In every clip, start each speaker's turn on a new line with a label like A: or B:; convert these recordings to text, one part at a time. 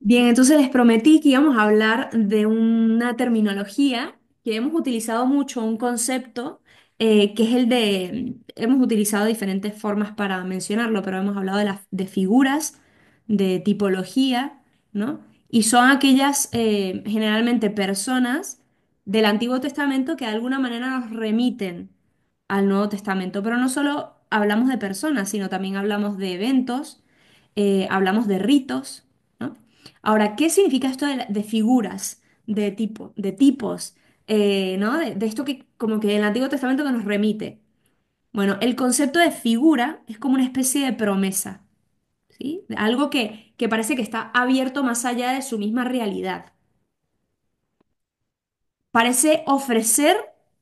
A: Bien, entonces les prometí que íbamos a hablar de una terminología que hemos utilizado mucho, un concepto que es el de, hemos utilizado diferentes formas para mencionarlo, pero hemos hablado de figuras, de tipología, ¿no? Y son aquellas generalmente personas del Antiguo Testamento que de alguna manera nos remiten al Nuevo Testamento, pero no solo hablamos de personas, sino también hablamos de eventos, hablamos de ritos, ¿no? Ahora, ¿qué significa esto de figuras, de tipo, de tipos, ¿no? De esto que como que el Antiguo Testamento que nos remite. Bueno, el concepto de figura es como una especie de promesa, ¿sí? Algo que parece que está abierto más allá de su misma realidad. Parece ofrecer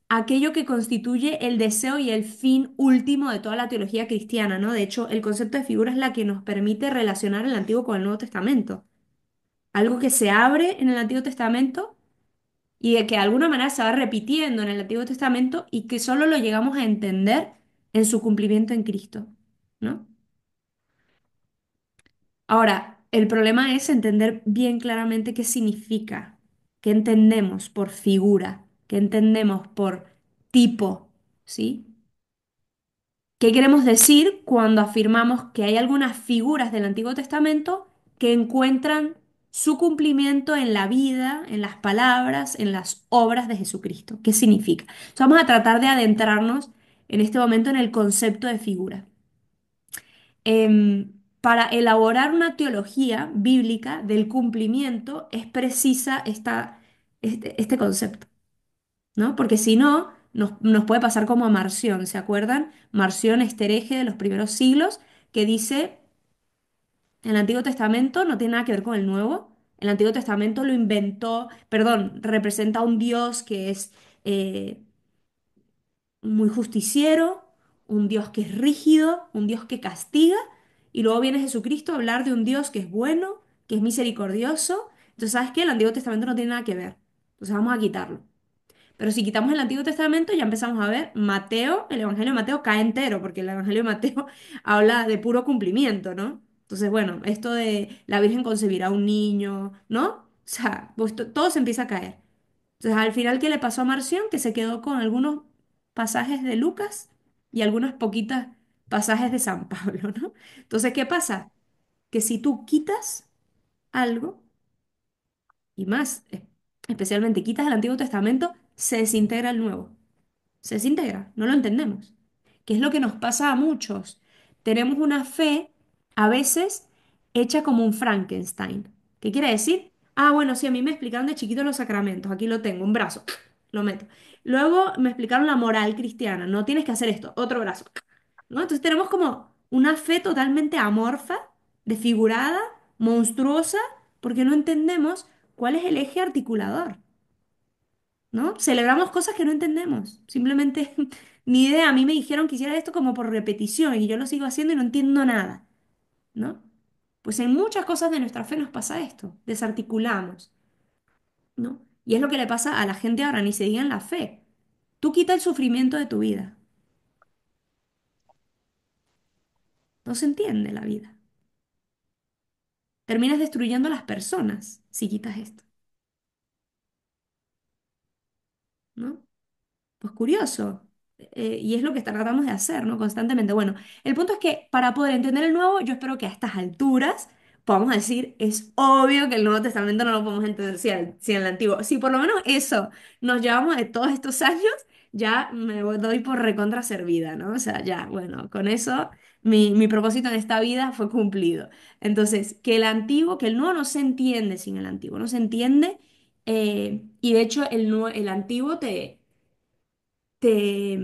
A: aquello que constituye el deseo y el fin último de toda la teología cristiana, ¿no? De hecho, el concepto de figura es la que nos permite relacionar el Antiguo con el Nuevo Testamento. Algo que se abre en el Antiguo Testamento y de que de alguna manera se va repitiendo en el Antiguo Testamento y que solo lo llegamos a entender en su cumplimiento en Cristo, ¿no? Ahora, el problema es entender bien claramente qué significa, qué entendemos por figura, qué entendemos por tipo, ¿sí? ¿Qué queremos decir cuando afirmamos que hay algunas figuras del Antiguo Testamento que encuentran su cumplimiento en la vida, en las palabras, en las obras de Jesucristo? ¿Qué significa? Entonces vamos a tratar de adentrarnos en este momento en el concepto de figura. Para elaborar una teología bíblica del cumplimiento es precisa este concepto, ¿no? Porque si no, nos puede pasar como a Marción, ¿se acuerdan? Marción, este hereje de los primeros siglos, que dice, el Antiguo Testamento no tiene nada que ver con el Nuevo. El Antiguo Testamento lo inventó, perdón, representa a un Dios que es eh, muy justiciero, un Dios que es rígido, un Dios que castiga, y luego viene Jesucristo a hablar de un Dios que es bueno, que es misericordioso. Entonces, ¿sabes qué? El Antiguo Testamento no tiene nada que ver. Entonces vamos a quitarlo. Pero si quitamos el Antiguo Testamento, ya empezamos a ver Mateo, el Evangelio de Mateo cae entero, porque el Evangelio de Mateo habla de puro cumplimiento, ¿no? Entonces, bueno, esto de la Virgen concebirá un niño, ¿no? O sea, pues todo se empieza a caer. Entonces, al final, ¿qué le pasó a Marción? Que se quedó con algunos pasajes de Lucas y algunas poquitas pasajes de San Pablo, ¿no? Entonces, ¿qué pasa? Que si tú quitas algo, y más, especialmente quitas el Antiguo Testamento, se desintegra el Nuevo. Se desintegra, no lo entendemos. ¿Qué es lo que nos pasa a muchos? Tenemos una fe a veces hecha como un Frankenstein. ¿Qué quiere decir? Ah, bueno, sí, a mí me explicaron de chiquito los sacramentos. Aquí lo tengo, un brazo, lo meto. Luego me explicaron la moral cristiana. No tienes que hacer esto, otro brazo, ¿no? Entonces tenemos como una fe totalmente amorfa, desfigurada, monstruosa, porque no entendemos cuál es el eje articulador. ¿No? Celebramos cosas que no entendemos. Simplemente, ni idea. A mí me dijeron que hiciera esto como por repetición y yo lo sigo haciendo y no entiendo nada, ¿no? Pues en muchas cosas de nuestra fe nos pasa esto, desarticulamos, ¿no? Y es lo que le pasa a la gente ahora, ni se diga en la fe. Tú quita el sufrimiento de tu vida, no se entiende la vida. Terminas destruyendo a las personas si quitas esto, ¿no? Pues curioso. Y es lo que tratamos de hacer, ¿no? Constantemente. Bueno, el punto es que para poder entender el nuevo, yo espero que a estas alturas podamos decir, es obvio que el Nuevo Testamento no lo podemos entender sin el Antiguo. Si por lo menos eso nos llevamos de todos estos años, ya me doy por recontra servida, ¿no? O sea, ya, bueno, con eso mi propósito en esta vida fue cumplido. Entonces, que el Antiguo, que el Nuevo no se entiende sin el Antiguo, no se entiende. Y de hecho, el Antiguo te, te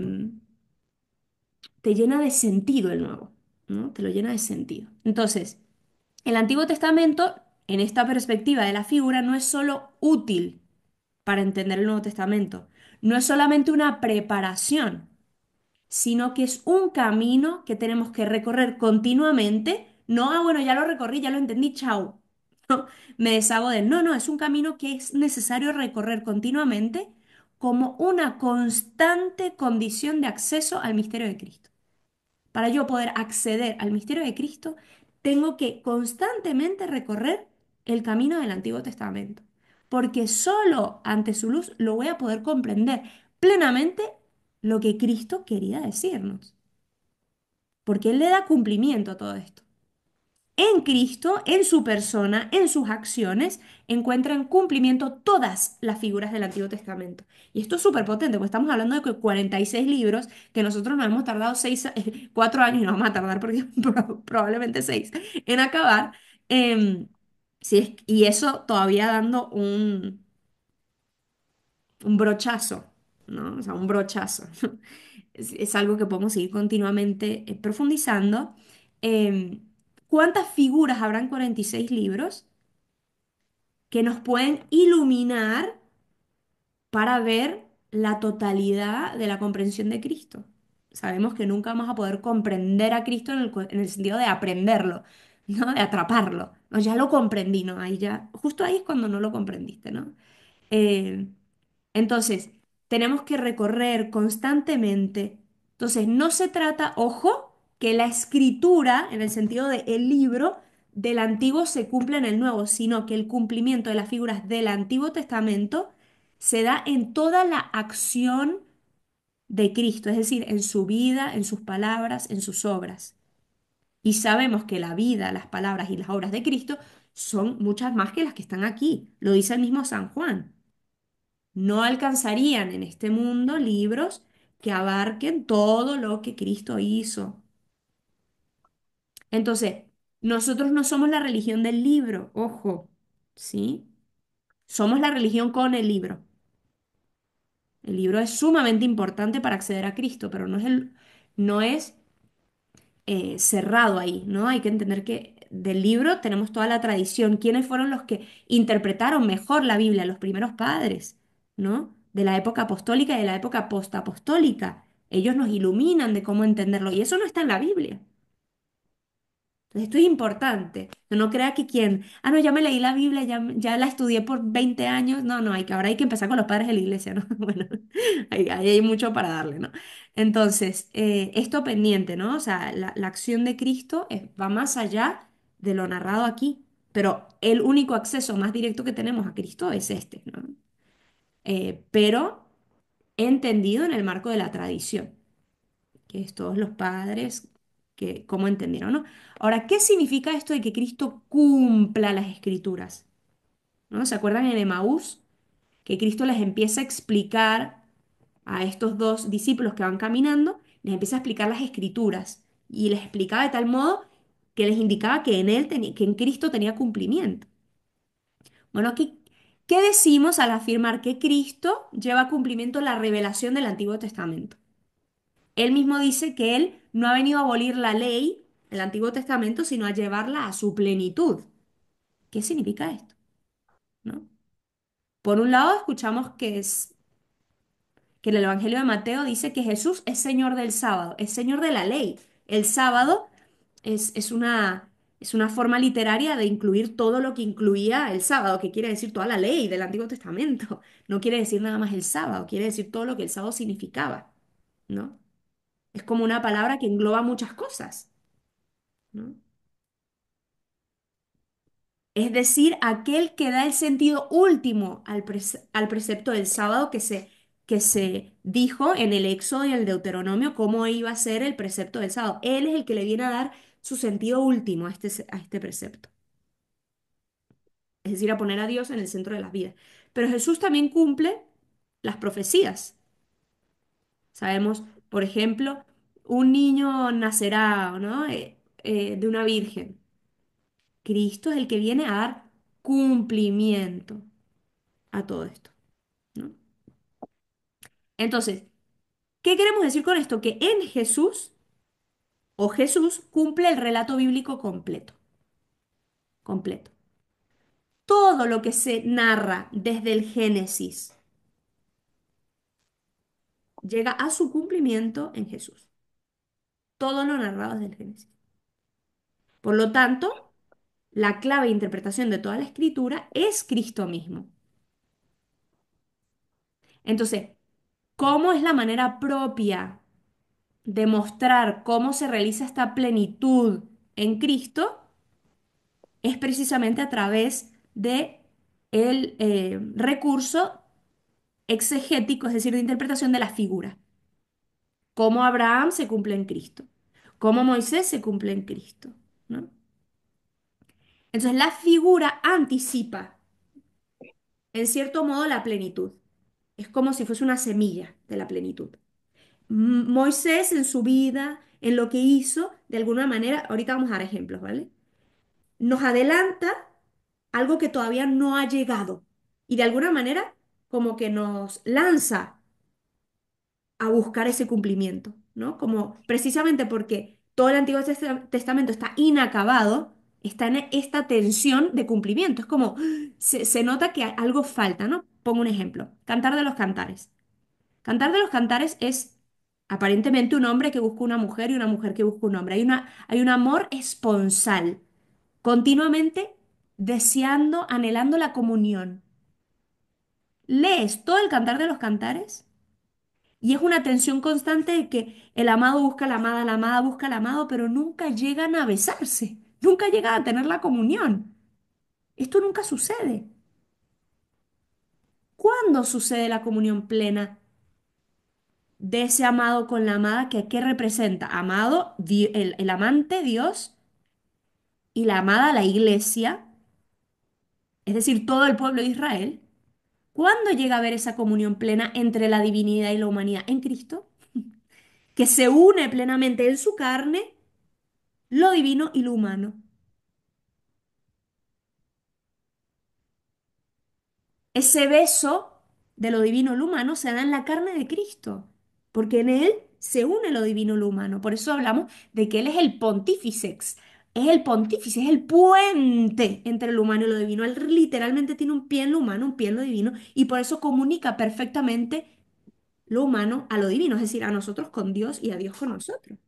A: llena de sentido el nuevo, ¿no? Te lo llena de sentido. Entonces, el Antiguo Testamento, en esta perspectiva de la figura, no es solo útil para entender el Nuevo Testamento, no es solamente una preparación, sino que es un camino que tenemos que recorrer continuamente. No, ah, bueno, ya lo recorrí, ya lo entendí, chao. No, me deshago de él. No, no, es un camino que es necesario recorrer continuamente como una constante condición de acceso al misterio de Cristo. Para yo poder acceder al misterio de Cristo, tengo que constantemente recorrer el camino del Antiguo Testamento, porque solo ante su luz lo voy a poder comprender plenamente lo que Cristo quería decirnos, porque Él le da cumplimiento a todo esto. En Cristo, en su persona, en sus acciones, encuentran cumplimiento todas las figuras del Antiguo Testamento. Y esto es súper potente, porque estamos hablando de que 46 libros, que nosotros nos hemos tardado 4 años y nos vamos a tardar porque, probablemente 6 en acabar. Sí, y eso todavía dando un brochazo, ¿no? O sea, un brochazo. Es algo que podemos seguir continuamente profundizando. Em, ¿Cuántas figuras habrán 46 libros que nos pueden iluminar para ver la totalidad de la comprensión de Cristo? Sabemos que nunca vamos a poder comprender a Cristo en el sentido de aprenderlo, ¿no? De atraparlo. No, ya lo comprendí, ¿no? Ahí ya, justo ahí es cuando no lo comprendiste, ¿no? Eh, entonces, tenemos que recorrer constantemente. Entonces, no se trata, ojo, que la escritura, en el sentido de el libro del Antiguo se cumple en el Nuevo, sino que el cumplimiento de las figuras del Antiguo Testamento se da en toda la acción de Cristo, es decir, en su vida, en sus palabras, en sus obras. Y sabemos que la vida, las palabras y las obras de Cristo son muchas más que las que están aquí. Lo dice el mismo San Juan. No alcanzarían en este mundo libros que abarquen todo lo que Cristo hizo. Entonces, nosotros no somos la religión del libro, ojo, ¿sí? Somos la religión con el libro. El libro es sumamente importante para acceder a Cristo, pero no es cerrado ahí, ¿no? Hay que entender que del libro tenemos toda la tradición. ¿Quiénes fueron los que interpretaron mejor la Biblia? Los primeros padres, ¿no? De la época apostólica y de la época postapostólica. Ellos nos iluminan de cómo entenderlo y eso no está en la Biblia. Entonces, esto es importante. No crea que quien, no, ya me leí la Biblia, ya la estudié por 20 años. No, no, ahora hay que empezar con los padres de la iglesia, ¿no? Bueno, ahí hay mucho para darle, ¿no? Entonces, esto pendiente, ¿no? O sea, la acción de Cristo va más allá de lo narrado aquí. Pero el único acceso más directo que tenemos a Cristo es este, ¿no? Pero entendido en el marco de la tradición que es todos los padres, que cómo entendieron, ¿no? Ahora, ¿qué significa esto de que Cristo cumpla las escrituras? ¿No? ¿Se acuerdan en Emaús? Que Cristo les empieza a explicar a estos dos discípulos que van caminando, les empieza a explicar las escrituras y les explicaba de tal modo que les indicaba que que en Cristo tenía cumplimiento. Bueno, aquí, ¿qué decimos al afirmar que Cristo lleva a cumplimiento la revelación del Antiguo Testamento? Él mismo dice que él no ha venido a abolir la ley, el Antiguo Testamento, sino a llevarla a su plenitud. ¿Qué significa esto? ¿No? Por un lado, escuchamos que el Evangelio de Mateo dice que Jesús es Señor del sábado, es Señor de la ley. El sábado es una forma literaria de incluir todo lo que incluía el sábado, que quiere decir toda la ley del Antiguo Testamento. No quiere decir nada más el sábado, quiere decir todo lo que el sábado significaba, ¿no? Es como una palabra que engloba muchas cosas, ¿no? Es decir, aquel que da el sentido último al precepto del sábado que se dijo en el Éxodo y el Deuteronomio cómo iba a ser el precepto del sábado. Él es el que le viene a dar su sentido último a este precepto. Es decir, a poner a Dios en el centro de las vidas. Pero Jesús también cumple las profecías. Sabemos, por ejemplo, un niño nacerá, ¿no? De una virgen. Cristo es el que viene a dar cumplimiento a todo esto, ¿no? Entonces, ¿qué queremos decir con esto? Que en Jesús o Jesús cumple el relato bíblico completo, completo. Todo lo que se narra desde el Génesis llega a su cumplimiento en Jesús. Todo lo narrado desde el Génesis. Por lo tanto, la clave de interpretación de toda la escritura es Cristo mismo. Entonces, ¿cómo es la manera propia de mostrar cómo se realiza esta plenitud en Cristo? Es precisamente a través de el recurso exegético, es decir, de interpretación de la figura. Cómo Abraham se cumple en Cristo, cómo Moisés se cumple en Cristo, ¿no? Entonces la figura anticipa, en cierto modo, la plenitud. Es como si fuese una semilla de la plenitud. Moisés en su vida, en lo que hizo, de alguna manera, ahorita vamos a dar ejemplos, ¿vale? Nos adelanta algo que todavía no ha llegado y de alguna manera como que nos lanza a buscar ese cumplimiento, ¿no? Como precisamente porque todo el Antiguo Testamento está inacabado, está en esta tensión de cumplimiento. Es como se nota que algo falta, ¿no? Pongo un ejemplo. Cantar de los Cantares. Cantar de los Cantares es aparentemente un hombre que busca una mujer y una mujer que busca un hombre. Hay un amor esponsal, continuamente deseando, anhelando la comunión. Lees todo el Cantar de los Cantares y es una tensión constante de que el amado busca a la amada busca al amado, pero nunca llegan a besarse, nunca llegan a tener la comunión. Esto nunca sucede. ¿Cuándo sucede la comunión plena de ese amado con la amada? Que ¿qué representa? Amado, el amante Dios y la amada la iglesia, es decir, todo el pueblo de Israel. ¿Cuándo llega a haber esa comunión plena entre la divinidad y la humanidad? En Cristo, que se une plenamente en su carne lo divino y lo humano. Ese beso de lo divino y lo humano se da en la carne de Cristo, porque en Él se une lo divino y lo humano. Por eso hablamos de que Él es el pontíficex, es el pontífice, es el puente entre lo humano y lo divino. Él literalmente tiene un pie en lo humano, un pie en lo divino, y por eso comunica perfectamente lo humano a lo divino, es decir, a nosotros con Dios y a Dios con nosotros.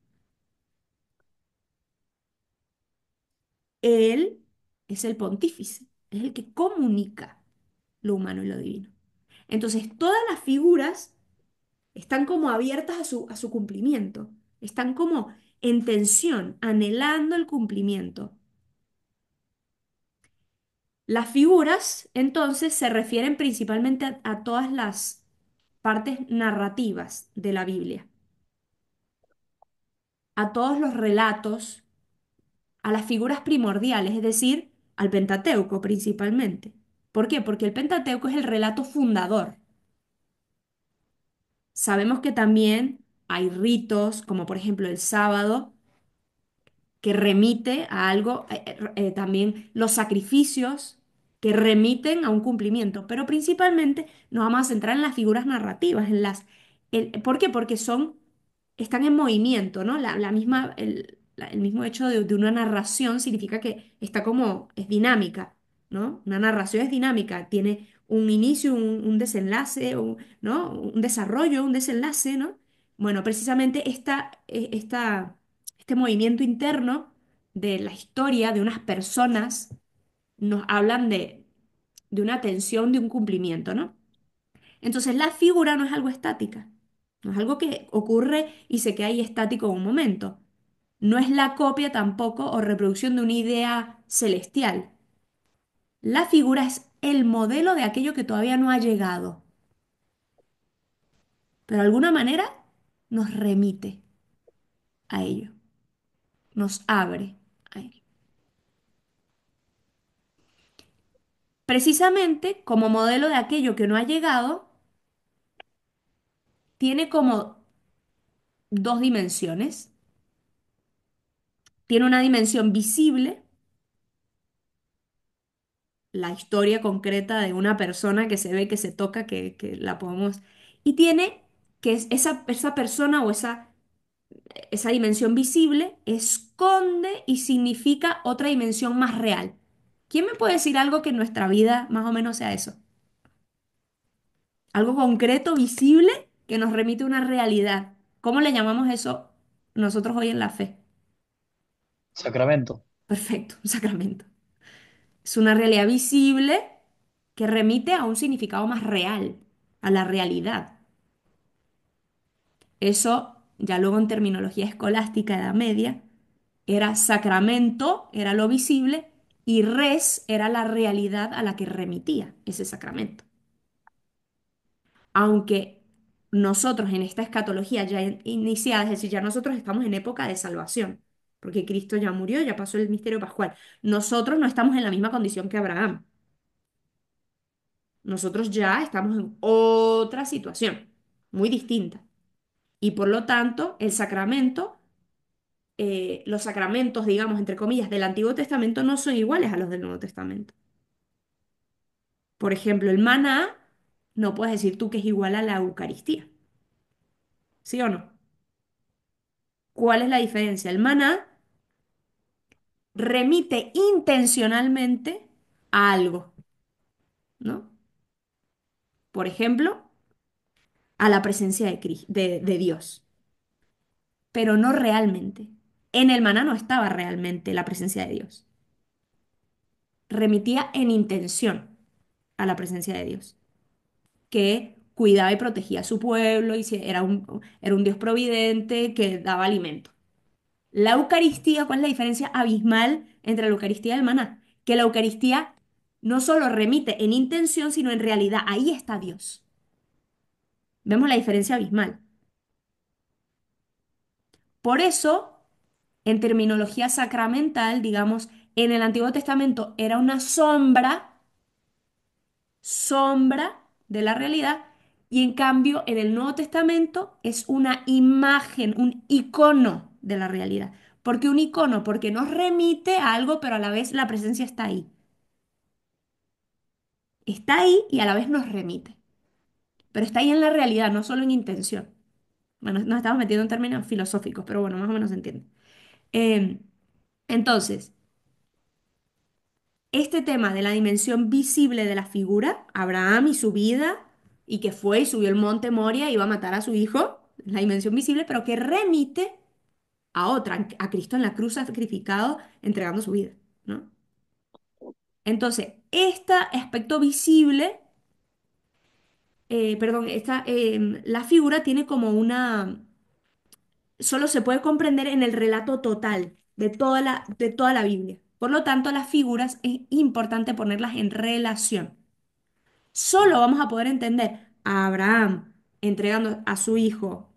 A: Él es el pontífice, es el que comunica lo humano y lo divino. Entonces, todas las figuras están como abiertas a su cumplimiento, están como en tensión, anhelando el cumplimiento. Las figuras, entonces, se refieren principalmente a todas las partes narrativas de la Biblia, a todos los relatos, a las figuras primordiales, es decir, al Pentateuco principalmente. ¿Por qué? Porque el Pentateuco es el relato fundador. Sabemos que también hay ritos, como por ejemplo el sábado, que remite a algo, también los sacrificios que remiten a un cumplimiento, pero principalmente nos vamos a centrar en las figuras narrativas, ¿por qué? Porque están en movimiento, ¿no? La misma, el mismo hecho de una narración significa que está como, es dinámica, ¿no? Una narración es dinámica, tiene un inicio, un desenlace, ¿no? Un desarrollo, un desenlace, ¿no? Bueno, precisamente este movimiento interno de la historia de unas personas nos hablan de una tensión, de un cumplimiento, ¿no? Entonces la figura no es algo estática, no es algo que ocurre y se queda ahí estático en un momento. No es la copia tampoco o reproducción de una idea celestial. La figura es el modelo de aquello que todavía no ha llegado, pero de alguna manera nos remite a ello, nos abre a ello. Precisamente como modelo de aquello que no ha llegado, tiene como dos dimensiones. Tiene una dimensión visible, la historia concreta de una persona que se ve, que se toca, que la podemos... Y tiene que esa persona o esa dimensión visible esconde y significa otra dimensión más real. ¿Quién me puede decir algo que en nuestra vida más o menos sea eso? Algo concreto, visible, que nos remite a una realidad. ¿Cómo le llamamos eso nosotros hoy en la fe?
B: Sacramento.
A: Perfecto, un sacramento. Es una realidad visible que remite a un significado más real, a la realidad. Eso, ya luego en terminología escolástica, Edad Media, era sacramento, era lo visible, y res era la realidad a la que remitía ese sacramento. Aunque nosotros en esta escatología ya iniciada, es decir, ya nosotros estamos en época de salvación, porque Cristo ya murió, ya pasó el misterio pascual. Nosotros no estamos en la misma condición que Abraham. Nosotros ya estamos en otra situación, muy distinta. Y por lo tanto, el sacramento, los sacramentos, digamos, entre comillas, del Antiguo Testamento no son iguales a los del Nuevo Testamento. Por ejemplo, el maná, no puedes decir tú que es igual a la Eucaristía, ¿sí o no? ¿Cuál es la diferencia? El maná remite intencionalmente a algo, ¿no? Por ejemplo, a la presencia de Dios, pero no realmente. En el maná no estaba realmente la presencia de Dios. Remitía en intención a la presencia de Dios, que cuidaba y protegía a su pueblo y era un Dios providente que daba alimento. La Eucaristía, ¿cuál es la diferencia abismal entre la Eucaristía y el maná? Que la Eucaristía no solo remite en intención, sino en realidad. Ahí está Dios. Vemos la diferencia abismal. Por eso, en terminología sacramental, digamos, en el Antiguo Testamento era una sombra de la realidad, y en cambio en el Nuevo Testamento es una imagen, un icono de la realidad. ¿Por qué un icono? Porque nos remite a algo, pero a la vez la presencia está ahí. Está ahí y a la vez nos remite. Pero está ahí en la realidad, no solo en intención. Bueno, nos estamos metiendo en términos filosóficos, pero bueno, más o menos se entiende. Eh, entonces, este tema de la dimensión visible de la figura, Abraham y su vida, y que fue y subió el monte Moria y iba a matar a su hijo, la dimensión visible, pero que remite a otra, a Cristo en la cruz sacrificado, entregando su vida, ¿no? Entonces, este aspecto visible, perdón, la figura tiene como solo se puede comprender en el relato total de toda la Biblia. Por lo tanto, las figuras es importante ponerlas en relación. Solo vamos a poder entender a Abraham entregando a su hijo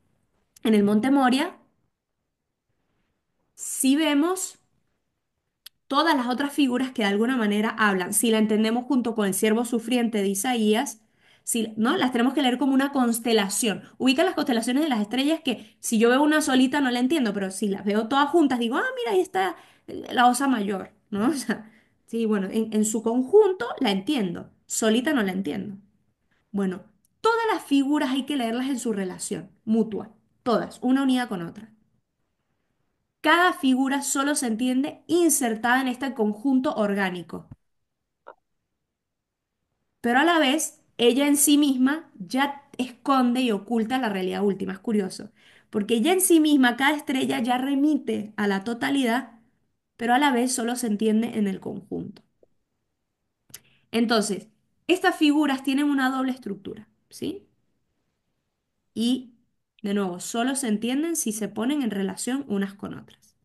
A: en el monte Moria si vemos todas las otras figuras que de alguna manera hablan. Si la entendemos junto con el siervo sufriente de Isaías, si, ¿no? Las tenemos que leer como una constelación. Ubica las constelaciones de las estrellas que si yo veo una solita no la entiendo, pero si las veo todas juntas digo, ah, mira, ahí está la Osa Mayor, ¿no? O sea, sí, bueno, en su conjunto la entiendo, solita no la entiendo. Bueno, todas las figuras hay que leerlas en su relación mutua, todas, una unida con otra. Cada figura solo se entiende insertada en este conjunto orgánico, pero a la vez ella en sí misma ya esconde y oculta la realidad última. Es curioso, porque ella en sí misma, cada estrella ya remite a la totalidad, pero a la vez solo se entiende en el conjunto. Entonces, estas figuras tienen una doble estructura, ¿sí? Y, de nuevo, solo se entienden si se ponen en relación unas con otras.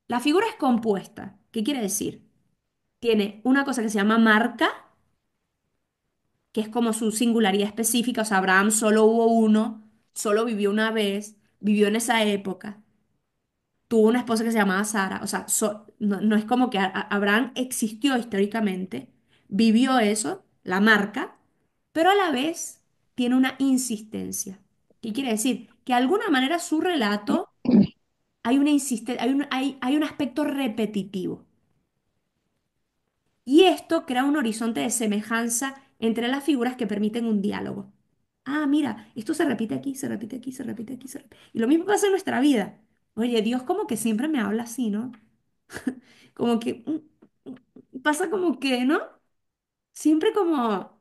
A: La figura es compuesta. ¿Qué quiere decir? Tiene una cosa que se llama marca, que es como su singularidad específica. O sea, Abraham solo hubo uno, solo vivió una vez, vivió en esa época, tuvo una esposa que se llamaba Sara. O sea, no es como que Abraham existió históricamente, vivió eso, la marca, pero a la vez tiene una insistencia. ¿Qué quiere decir? Que de alguna manera su relato hay una hay un aspecto repetitivo. Y esto crea un horizonte de semejanza entre las figuras que permiten un diálogo. Ah, mira, esto se repite aquí, se repite aquí, se repite aquí, se repite. Y lo mismo pasa en nuestra vida. Oye, Dios como que siempre me habla así, ¿no? Como que pasa como que, ¿no? Siempre como,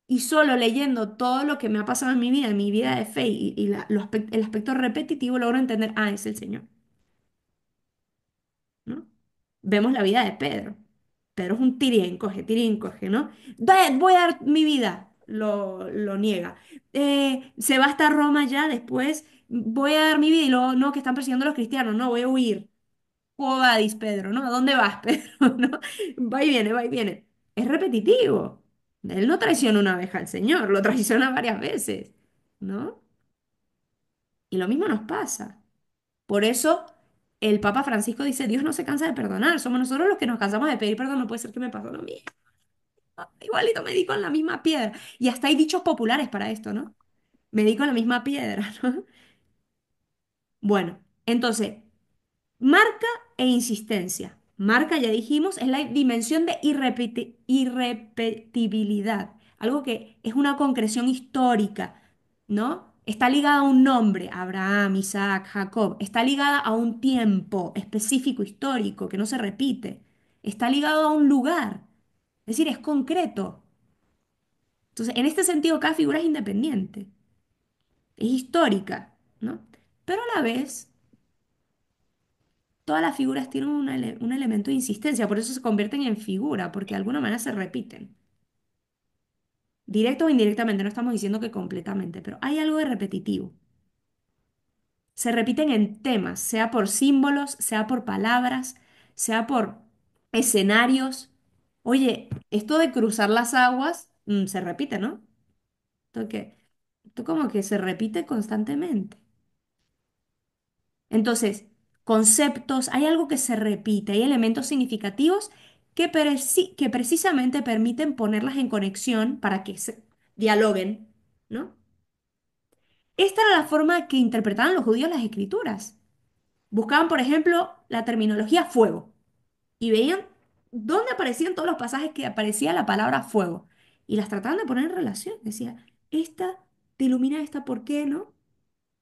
A: y solo leyendo todo lo que me ha pasado en mi vida de fe y el aspecto repetitivo, logro entender, ah, es el Señor, ¿no? Vemos la vida de Pedro. Pedro es un tira y encoge, ¿no? Voy a dar mi vida, lo niega. Se va hasta Roma ya después, voy a dar mi vida y luego, no, que están persiguiendo a los cristianos, no, voy a huir. Quo vadis, Pedro, ¿no? ¿A dónde vas, Pedro? ¿No? Va y viene, va y viene. Es repetitivo. Él no traiciona una vez al Señor, lo traiciona varias veces, ¿no? Y lo mismo nos pasa. Por eso el Papa Francisco dice, Dios no se cansa de perdonar, somos nosotros los que nos cansamos de pedir perdón, no puede ser que me pasó lo mismo. Igualito me di con la misma piedra. Y hasta hay dichos populares para esto, ¿no? Me di con la misma piedra, ¿no? Bueno, entonces, marca e insistencia. Marca, ya dijimos, es la dimensión de irrepetibilidad, algo que es una concreción histórica, ¿no? Está ligada a un nombre, Abraham, Isaac, Jacob. Está ligada a un tiempo específico histórico que no se repite. Está ligado a un lugar, es decir, es concreto. Entonces, en este sentido, cada figura es independiente, es histórica, ¿no? Pero a la vez todas las figuras tienen un elemento de insistencia, por eso se convierten en figura, porque de alguna manera se repiten. Directo o indirectamente, no estamos diciendo que completamente, pero hay algo de repetitivo. Se repiten en temas, sea por símbolos, sea por palabras, sea por escenarios. Oye, esto de cruzar las aguas, se repite, ¿no? Esto como que se repite constantemente. Entonces, conceptos, hay algo que se repite, hay elementos significativos que precisamente permiten ponerlas en conexión para que se dialoguen, ¿no? Esta era la forma que interpretaban los judíos las escrituras. Buscaban, por ejemplo, la terminología fuego y veían dónde aparecían todos los pasajes que aparecía la palabra fuego y las trataban de poner en relación. Decía, esta te ilumina esta, ¿por qué no?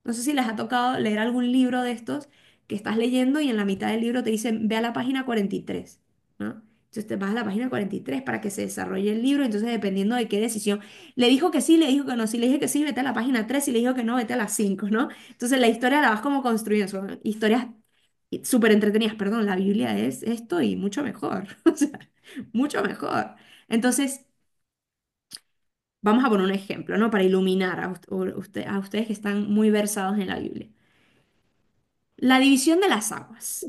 A: No sé si les ha tocado leer algún libro de estos que estás leyendo y en la mitad del libro te dicen, ve a la página 43, ¿no? Entonces te vas a la página 43 para que se desarrolle el libro, entonces dependiendo de qué decisión. Le dijo que sí, le dijo que no, si le dije que sí, vete a la página 3, si le dijo que no, vete a la 5, ¿no? Entonces la historia la vas como construyendo, son historias súper entretenidas, perdón, la Biblia es esto y mucho mejor, o sea, mucho mejor. Entonces, vamos a poner un ejemplo, ¿no? Para iluminar a ustedes que están muy versados en la Biblia. La división de las aguas.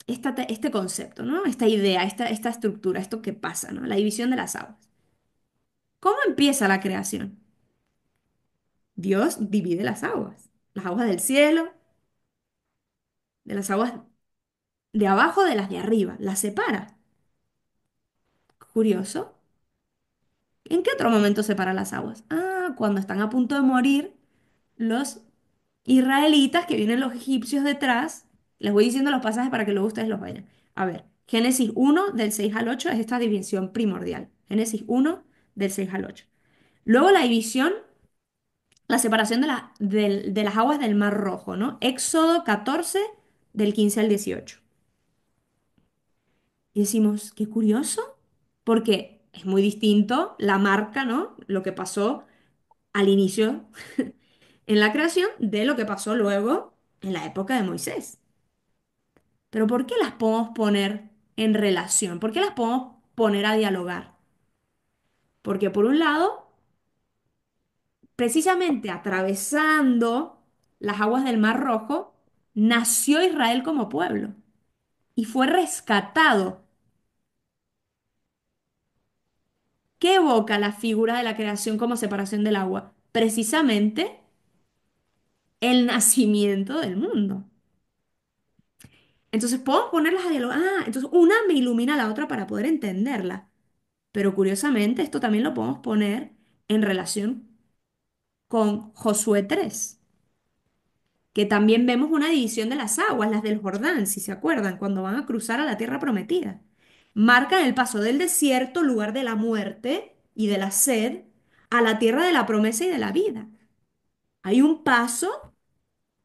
A: Este concepto, ¿no? Esta idea, esta estructura, esto que pasa, ¿no? La división de las aguas. ¿Cómo empieza la creación? Dios divide las aguas del cielo, de las aguas de abajo, de las de arriba, las separa. Curioso. ¿En qué otro momento separa las aguas? Ah, cuando están a punto de morir los israelitas, que vienen los egipcios detrás. Les voy diciendo los pasajes para que luego ustedes los vayan. A ver, Génesis 1 del 6 al 8 es esta división primordial. Génesis 1 del 6 al 8. Luego la división, la separación de las aguas del Mar Rojo, ¿no? Éxodo 14 del 15 al 18. Y decimos, qué curioso, porque es muy distinto la marca, ¿no? Lo que pasó al inicio en la creación de lo que pasó luego en la época de Moisés. Pero ¿por qué las podemos poner en relación? ¿Por qué las podemos poner a dialogar? Porque por un lado, precisamente atravesando las aguas del Mar Rojo, nació Israel como pueblo y fue rescatado. ¿Qué evoca la figura de la creación como separación del agua? Precisamente el nacimiento del mundo. Entonces podemos ponerlas a dialogar. Ah, entonces una me ilumina a la otra para poder entenderla. Pero curiosamente esto también lo podemos poner en relación con Josué 3, que también vemos una división de las aguas, las del Jordán, si se acuerdan, cuando van a cruzar a la tierra prometida. Marcan el paso del desierto, lugar de la muerte y de la sed, a la tierra de la promesa y de la vida. Hay un paso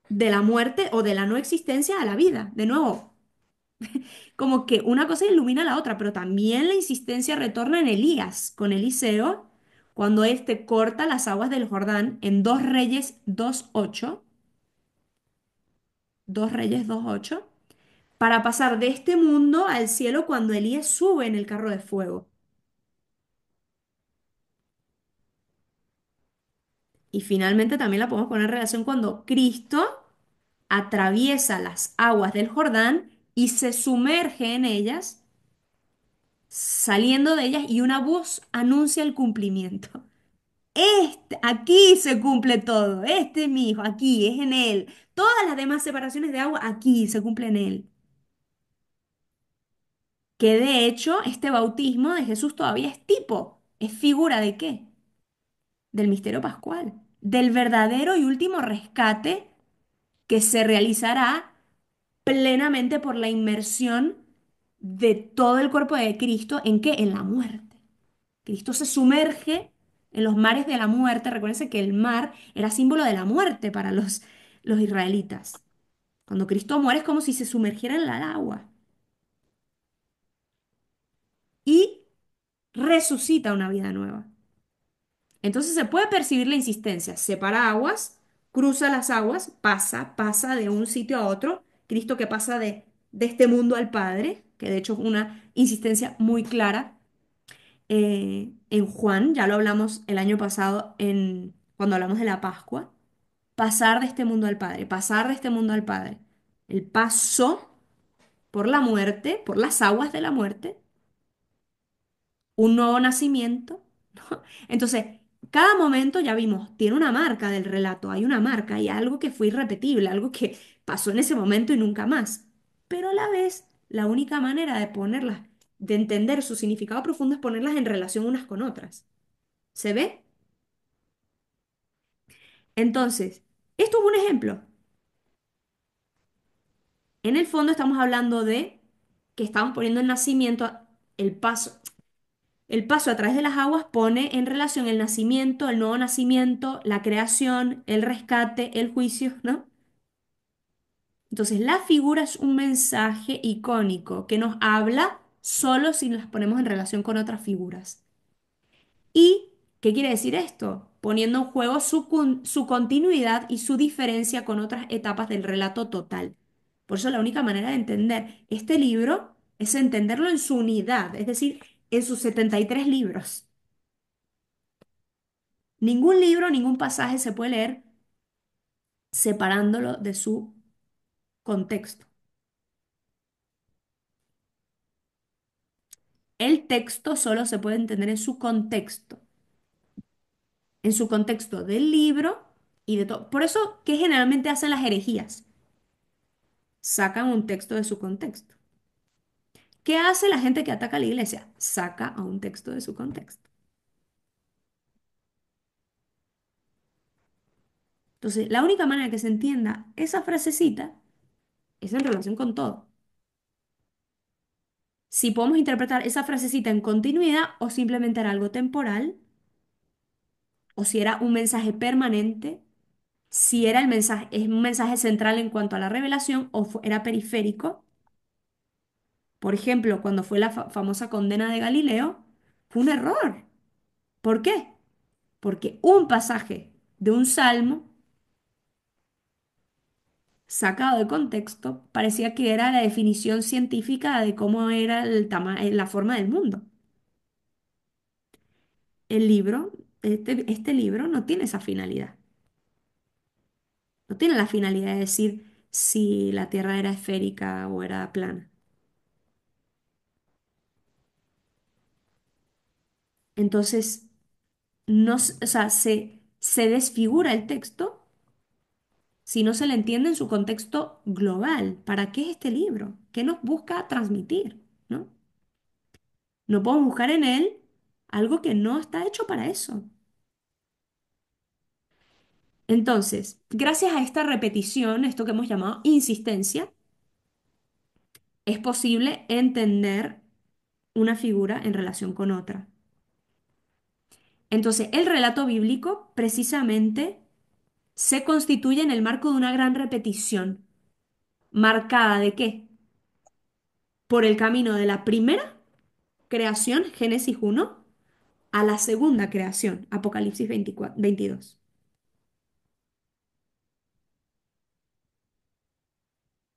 A: de la muerte o de la no existencia a la vida. De nuevo, como que una cosa ilumina a la otra, pero también la insistencia retorna en Elías con Eliseo, cuando éste corta las aguas del Jordán en 2 Reyes 2:8, 2 Reyes 2:8, para pasar de este mundo al cielo cuando Elías sube en el carro de fuego. Y finalmente también la podemos poner en relación cuando Cristo atraviesa las aguas del Jordán y se sumerge en ellas, saliendo de ellas, y una voz anuncia el cumplimiento. Aquí se cumple todo. Este es mi hijo, aquí, es en él. Todas las demás separaciones de agua, aquí se cumple en él. Que de hecho, este bautismo de Jesús todavía es tipo, es figura de qué? Del misterio pascual, del verdadero y último rescate que se realizará plenamente por la inmersión de todo el cuerpo de Cristo. ¿En qué? En la muerte. Cristo se sumerge en los mares de la muerte. Recuérdense que el mar era símbolo de la muerte para los israelitas. Cuando Cristo muere es como si se sumergiera en la agua y resucita una vida nueva. Entonces se puede percibir la insistencia. Separa aguas, cruza las aguas, pasa de un sitio a otro. Cristo que pasa de este mundo al Padre, que de hecho es una insistencia muy clara en Juan, ya lo hablamos el año pasado cuando hablamos de la Pascua. Pasar de este mundo al Padre, pasar de este mundo al Padre. El paso por la muerte, por las aguas de la muerte, un nuevo nacimiento. Entonces, cada momento ya vimos, tiene una marca del relato, hay una marca, hay algo que fue irrepetible, algo que pasó en ese momento y nunca más. Pero a la vez, la única manera de ponerlas, de entender su significado profundo es ponerlas en relación unas con otras. ¿Se ve? Entonces, esto es un ejemplo. En el fondo estamos hablando de que estamos poniendo el nacimiento, el paso. El paso a través de las aguas pone en relación el nacimiento, el nuevo nacimiento, la creación, el rescate, el juicio, ¿no? Entonces, la figura es un mensaje icónico que nos habla solo si las ponemos en relación con otras figuras. ¿Y qué quiere decir esto? Poniendo en juego su continuidad y su diferencia con otras etapas del relato total. Por eso la única manera de entender este libro es entenderlo en su unidad, es decir, en sus 73 libros. Ningún libro, ningún pasaje se puede leer separándolo de su contexto. El texto solo se puede entender en su contexto del libro y de todo. Por eso, ¿qué generalmente hacen las herejías? Sacan un texto de su contexto. ¿Qué hace la gente que ataca a la iglesia? Saca a un texto de su contexto. Entonces, la única manera que se entienda esa frasecita es en relación con todo. Si podemos interpretar esa frasecita en continuidad o simplemente era algo temporal, o si era un mensaje permanente, si era el mensaje, es un mensaje central en cuanto a la revelación o era periférico. Por ejemplo, cuando fue la famosa condena de Galileo, fue un error. ¿Por qué? Porque un pasaje de un salmo sacado de contexto parecía que era la definición científica de cómo era la forma del mundo. El libro, este libro no tiene esa finalidad. No tiene la finalidad de decir si la Tierra era esférica o era plana. Entonces, no, o sea, se desfigura el texto si no se le entiende en su contexto global. ¿Para qué es este libro? ¿Qué nos busca transmitir? ¿No? No podemos buscar en él algo que no está hecho para eso. Entonces, gracias a esta repetición, esto que hemos llamado insistencia, es posible entender una figura en relación con otra. Entonces, el relato bíblico precisamente se constituye en el marco de una gran repetición, marcada ¿de qué? Por el camino de la primera creación, Génesis 1, a la segunda creación, Apocalipsis 24, 22.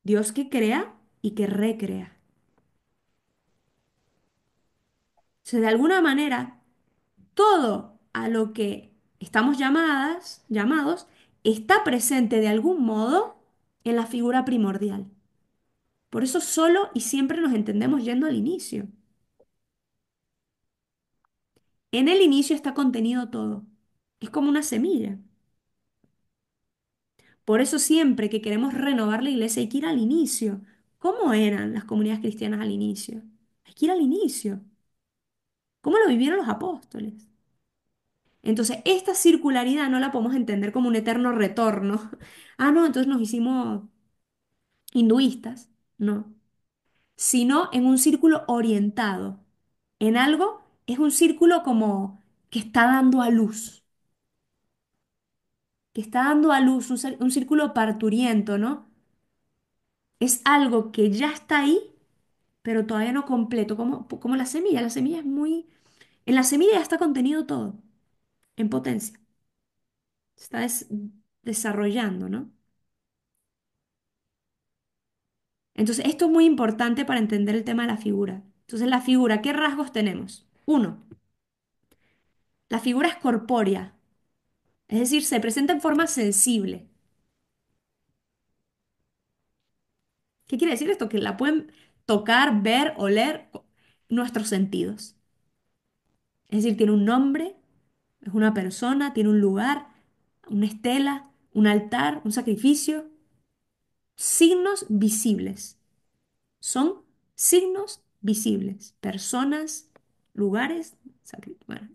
A: Dios que crea y que recrea. O sea, de alguna manera, todo a lo que estamos llamados, está presente de algún modo en la figura primordial. Por eso solo y siempre nos entendemos yendo al inicio. En el inicio está contenido todo. Es como una semilla. Por eso siempre que queremos renovar la iglesia hay que ir al inicio. ¿Cómo eran las comunidades cristianas al inicio? Hay que ir al inicio. ¿Cómo lo vivieron los apóstoles? Entonces, esta circularidad no la podemos entender como un eterno retorno. Ah, no, entonces nos hicimos hinduistas. No. Sino en un círculo orientado. En algo es un círculo como que está dando a luz. Que está dando a luz, un círculo parturiento, ¿no? Es algo que ya está ahí, pero todavía no completo, como la semilla. La semilla es muy... En la semilla ya está contenido todo, en potencia. Se está desarrollando, ¿no? Entonces, esto es muy importante para entender el tema de la figura. Entonces, la figura, ¿qué rasgos tenemos? Uno, la figura es corpórea, es decir, se presenta en forma sensible. ¿Qué quiere decir esto? Que la pueden tocar, ver, oler nuestros sentidos. Es decir, tiene un nombre, es una persona, tiene un lugar, una estela, un altar, un sacrificio. Signos visibles. Son signos visibles. Personas, lugares. Bueno,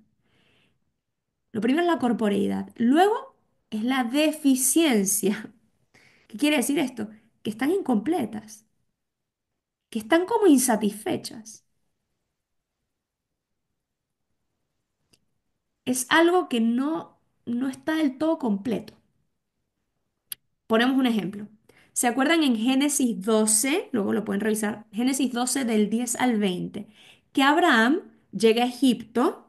A: lo primero es la corporeidad. Luego es la deficiencia. ¿Qué quiere decir esto? Que están incompletas, que están como insatisfechas. Es algo que no está del todo completo. Ponemos un ejemplo. ¿Se acuerdan en Génesis 12? Luego lo pueden revisar. Génesis 12 del 10 al 20, que Abraham llega a Egipto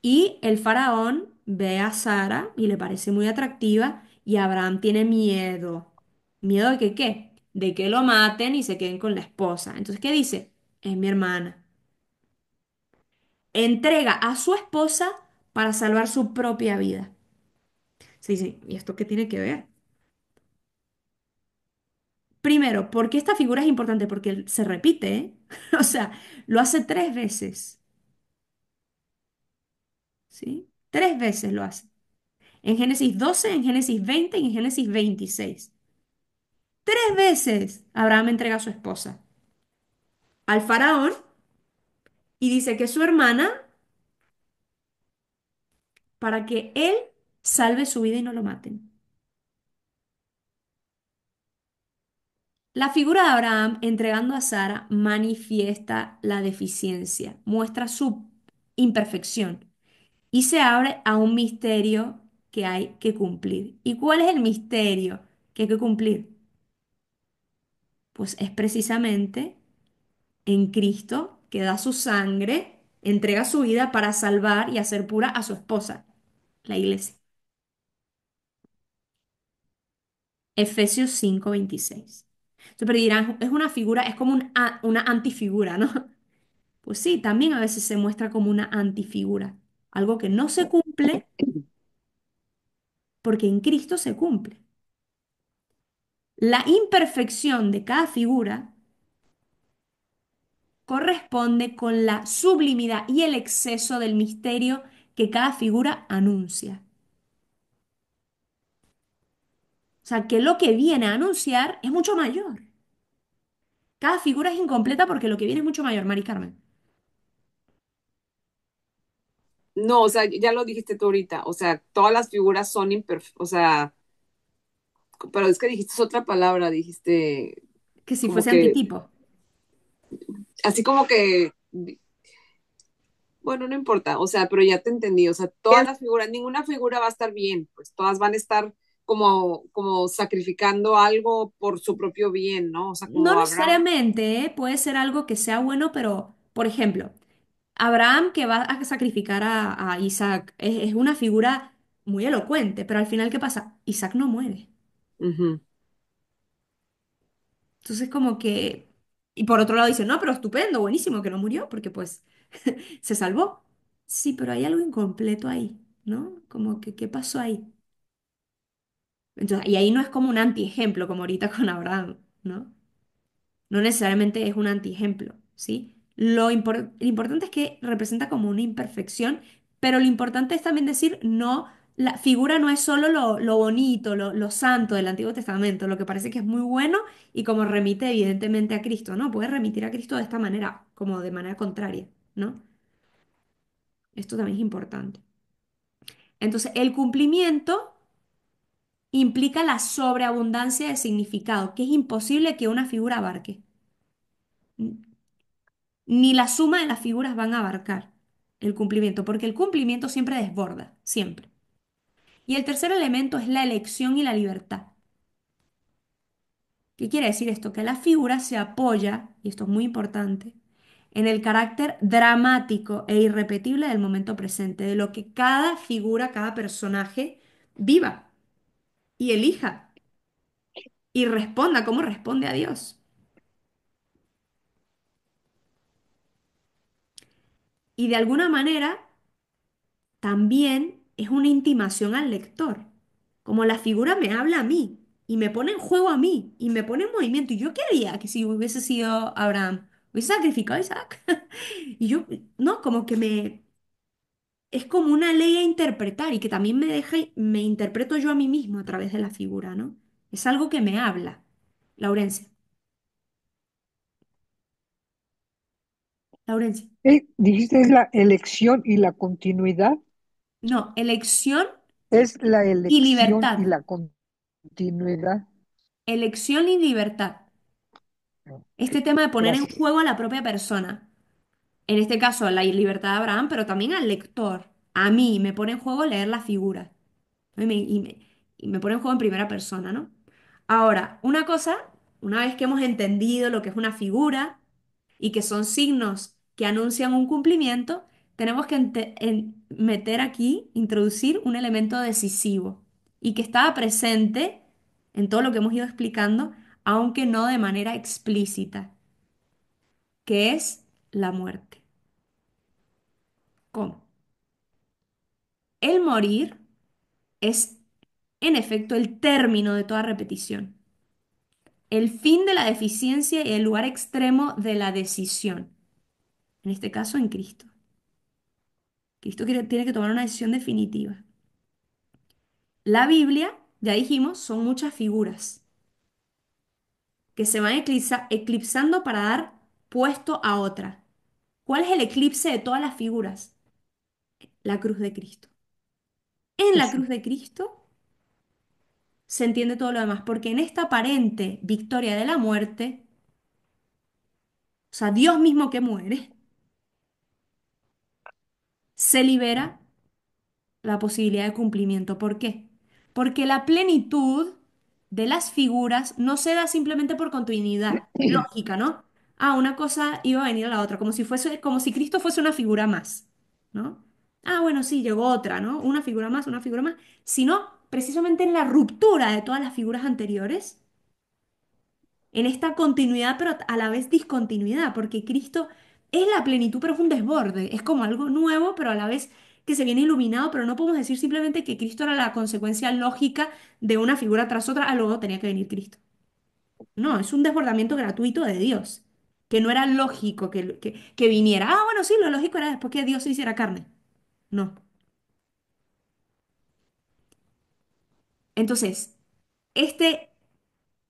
A: y el faraón ve a Sara y le parece muy atractiva y Abraham tiene miedo. ¿Miedo de que qué? De que lo maten y se queden con la esposa. Entonces, ¿qué dice? Es mi hermana. Entrega a su esposa para salvar su propia vida. Se dice, ¿y esto qué tiene que ver? Primero, ¿por qué esta figura es importante? Porque se repite, ¿eh? O sea, lo hace tres veces, ¿sí? Tres veces lo hace. En Génesis 12, en Génesis 20 y en Génesis 26. Tres veces Abraham entrega a su esposa al faraón y dice que es su hermana para que él salve su vida y no lo maten. La figura de Abraham entregando a Sara manifiesta la deficiencia, muestra su imperfección y se abre a un misterio que hay que cumplir. ¿Y cuál es el misterio que hay que cumplir? Pues es precisamente en Cristo que da su sangre, entrega su vida para salvar y hacer pura a su esposa, la iglesia. Efesios 5:26. Entonces, pero dirán, es una figura, es como una antifigura, ¿no? Pues sí, también a veces se muestra como una antifigura, algo que no se cumple porque en Cristo se cumple. La imperfección de cada figura corresponde con la sublimidad y el exceso del misterio que cada figura anuncia. O sea, que lo que viene a anunciar es mucho mayor. Cada figura es incompleta porque lo que viene es mucho mayor, Mari Carmen.
C: No, o sea, ya lo dijiste tú ahorita, o sea, todas las figuras son imperfectas, o sea, pero es que dijiste otra palabra, dijiste
A: Que si
C: como
A: fuese
C: que,
A: antitipo.
C: así como que, bueno, no importa, o sea, pero ya te entendí, o sea, todas las figuras, ninguna figura va a estar bien, pues todas van a estar como sacrificando algo por su propio bien, ¿no? O sea,
A: No
C: como Abraham.
A: necesariamente, ¿eh? Puede ser algo que sea bueno, pero, por ejemplo, Abraham que va a sacrificar a Isaac es una figura muy elocuente, pero al final, ¿qué pasa? Isaac no muere.
C: Ujú.
A: Entonces, como que... Y por otro lado dice, no, pero estupendo, buenísimo que no murió, porque pues se salvó. Sí, pero hay algo incompleto ahí, ¿no? Como que, ¿qué pasó ahí? Entonces, y ahí no es como un antiejemplo, como ahorita con Abraham, ¿no? No necesariamente es un antiejemplo, ¿sí? Lo importante es que representa como una imperfección, pero lo importante es también decir, no, la figura no es solo lo bonito, lo santo del Antiguo Testamento, lo que parece que es muy bueno y como remite evidentemente a Cristo, ¿no? Puede remitir a Cristo de esta manera, como de manera contraria, ¿no? Esto también es importante. Entonces, el cumplimiento implica la sobreabundancia de significado, que es imposible que una figura abarque. Ni la suma de las figuras van a abarcar el cumplimiento, porque el cumplimiento siempre desborda, siempre. Y el tercer elemento es la elección y la libertad. ¿Qué quiere decir esto? Que la figura se apoya, y esto es muy importante, en el carácter dramático e irrepetible del momento presente, de lo que cada figura, cada personaje viva y elija y responda como responde a Dios. Y de alguna manera también es una intimación al lector. Como la figura me habla a mí y me pone en juego a mí y me pone en movimiento. ¿Y yo qué haría que si hubiese sido Abraham? ¿Hubiese sacrificado a Isaac? Y yo, no, como que me... Es como una ley a interpretar y que también me deja, me interpreto yo a mí mismo a través de la figura, ¿no? Es algo que me habla. Laurencia. Laurencia.
D: Dijiste es la elección y la continuidad.
A: No, elección
D: Es la
A: y
D: elección y
A: libertad.
D: la continuidad.
A: Elección y libertad.
D: Ok,
A: Este tema de poner en
D: gracias.
A: juego a la propia persona. En este caso, la libertad de Abraham, pero también al lector. A mí me pone en juego leer la figura. ¿No? Y me pone en juego en primera persona, ¿no? Ahora, una cosa, una vez que hemos entendido lo que es una figura y que son signos que anuncian un cumplimiento, tenemos que meter aquí, introducir un elemento decisivo y que estaba presente en todo lo que hemos ido explicando, aunque no de manera explícita, que es la muerte. ¿Cómo? El morir es, en efecto, el término de toda repetición, el fin de la deficiencia y el lugar extremo de la decisión, en este caso en Cristo. Cristo tiene que tomar una decisión definitiva. La Biblia, ya dijimos, son muchas figuras que se van eclipsando para dar puesto a otra. ¿Cuál es el eclipse de todas las figuras? La cruz de Cristo. En la
D: Jesús.
A: cruz de Cristo se entiende todo lo demás, porque en esta aparente victoria de la muerte, o sea, Dios mismo que muere, se libera la posibilidad de cumplimiento. ¿Por qué? Porque la plenitud de las figuras no se da simplemente por continuidad lógica, ¿no? Ah, una cosa iba a venir a la otra, como si fuese, como si Cristo fuese una figura más, ¿no? Ah, bueno, sí, llegó otra, ¿no? Una figura más, sino precisamente en la ruptura de todas las figuras anteriores en esta continuidad, pero a la vez discontinuidad, porque Cristo es la plenitud, pero es un desborde, es como algo nuevo, pero a la vez que se viene iluminado, pero no podemos decir simplemente que Cristo era la consecuencia lógica de una figura tras otra, ah, luego tenía que venir Cristo. No, es un desbordamiento gratuito de Dios, que no era lógico que viniera. Ah, bueno, sí, lo lógico era después que Dios se hiciera carne. No. Entonces, este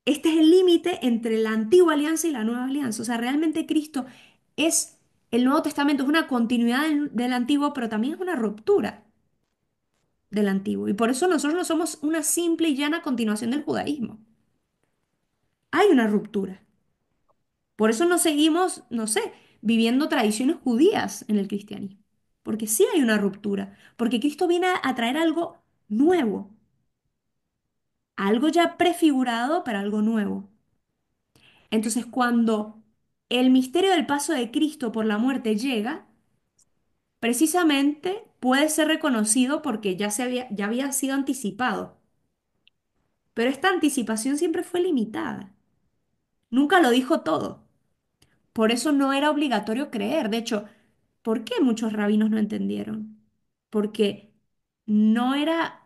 A: Este es el límite entre la antigua alianza y la nueva alianza. O sea, realmente Cristo es, el Nuevo Testamento es una continuidad del antiguo, pero también es una ruptura del antiguo. Y por eso nosotros no somos una simple y llana continuación del judaísmo. Hay una ruptura. Por eso no seguimos, no sé, viviendo tradiciones judías en el cristianismo. Porque sí hay una ruptura. Porque Cristo viene a traer algo nuevo. Algo ya prefigurado, pero algo nuevo. Entonces, cuando el misterio del paso de Cristo por la muerte llega, precisamente puede ser reconocido porque ya había sido anticipado. Pero esta anticipación siempre fue limitada. Nunca lo dijo todo. Por eso no era obligatorio creer. De hecho, ¿por qué muchos rabinos no entendieron? Porque no era,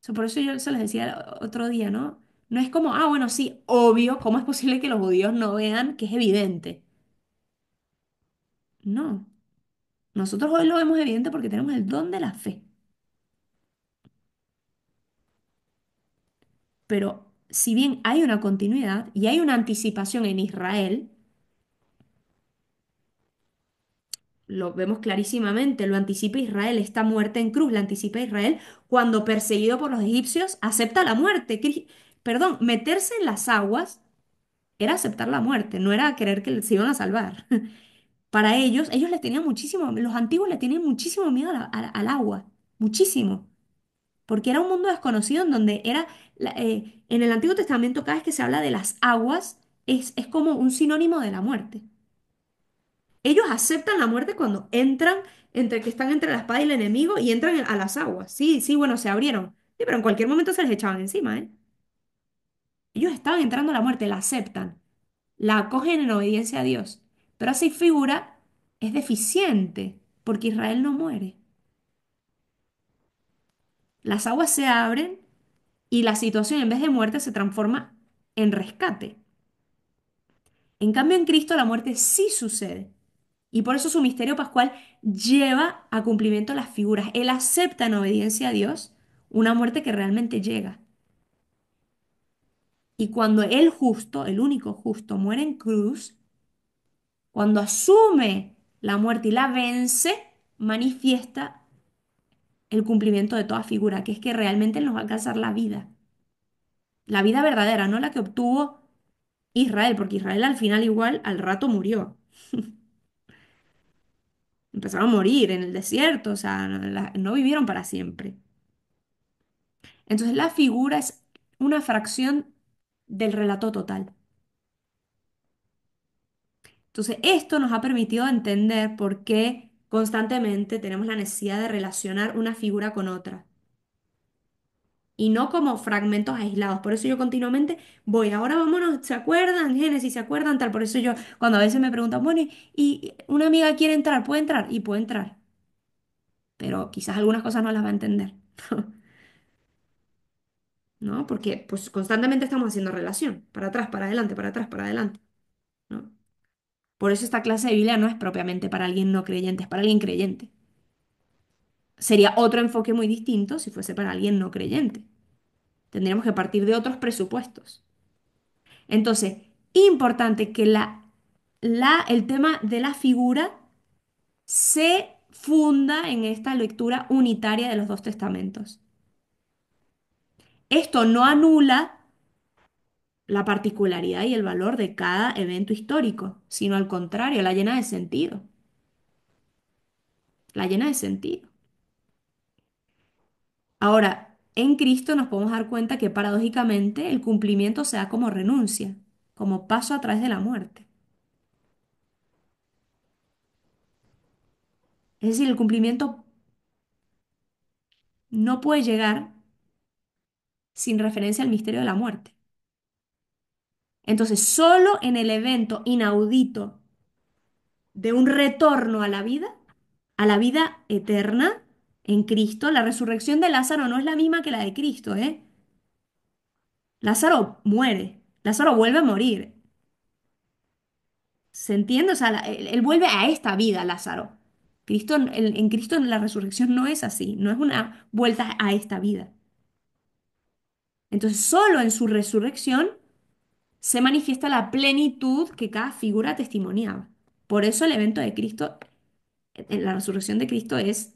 A: sea, por eso yo se les decía otro día, ¿no? No es como, ah, bueno, sí, obvio, ¿cómo es posible que los judíos no vean que es evidente? No, nosotros hoy lo vemos evidente porque tenemos el don de la fe. Pero si bien hay una continuidad y hay una anticipación en Israel, lo vemos clarísimamente, lo anticipa Israel, esta muerte en cruz la anticipa Israel cuando perseguido por los egipcios acepta la muerte. Perdón, meterse en las aguas era aceptar la muerte, no era creer que se iban a salvar. Para ellos les tenían muchísimo, los antiguos le tenían muchísimo miedo al agua, muchísimo, porque era un mundo desconocido en donde era, en el Antiguo Testamento cada vez que se habla de las aguas es como un sinónimo de la muerte. Ellos aceptan la muerte cuando entran, entre que están entre la espada y el enemigo y entran a las aguas. Sí, sí, bueno, se abrieron. Sí, pero en cualquier momento se les echaban encima, ¿eh? Ellos estaban entrando a la muerte, la aceptan, la acogen en obediencia a Dios. Pero esa figura es deficiente porque Israel no muere. Las aguas se abren y la situación en vez de muerte se transforma en rescate. En cambio, en Cristo la muerte sí sucede. Y por eso su misterio pascual lleva a cumplimiento las figuras. Él acepta en obediencia a Dios una muerte que realmente llega. Y cuando el justo, el único justo, muere en cruz, cuando asume la muerte y la vence, manifiesta el cumplimiento de toda figura, que es que realmente Él nos va a alcanzar la vida verdadera, no la que obtuvo Israel, porque Israel al final igual al rato murió. Empezaron a morir en el desierto, o sea, no vivieron para siempre. Entonces la figura es una fracción del relato total. Entonces esto nos ha permitido entender por qué constantemente tenemos la necesidad de relacionar una figura con otra y no como fragmentos aislados. Por eso yo continuamente voy, ahora vámonos, ¿se acuerdan? Génesis, ¿se acuerdan? Tal, por eso yo cuando a veces me preguntan, bueno, y una amiga quiere entrar, ¿puede entrar? Y puede entrar, pero quizás algunas cosas no las va a entender. ¿No? Porque pues constantemente estamos haciendo relación, para atrás, para adelante, para atrás, para adelante, ¿no? Por eso esta clase de Biblia no es propiamente para alguien no creyente, es para alguien creyente. Sería otro enfoque muy distinto si fuese para alguien no creyente. Tendríamos que partir de otros presupuestos. Entonces, importante que el tema de la figura se funda en esta lectura unitaria de los dos testamentos. Esto no anula la particularidad y el valor de cada evento histórico, sino al contrario, la llena de sentido. La llena de sentido. Ahora, en Cristo nos podemos dar cuenta que paradójicamente el cumplimiento se da como renuncia, como paso a través de la muerte. Es decir, el cumplimiento no puede llegar sin referencia al misterio de la muerte. Entonces, solo en el evento inaudito de un retorno a la vida eterna en Cristo, la resurrección de Lázaro no es la misma que la de Cristo, ¿eh? Lázaro muere, Lázaro vuelve a morir. ¿Se entiende? O sea, él vuelve a esta vida, Lázaro. Cristo, en Cristo la resurrección no es así, no es una vuelta a esta vida. Entonces, solo en su resurrección se manifiesta la plenitud que cada figura testimoniaba. Por eso el evento de Cristo, en la resurrección de Cristo es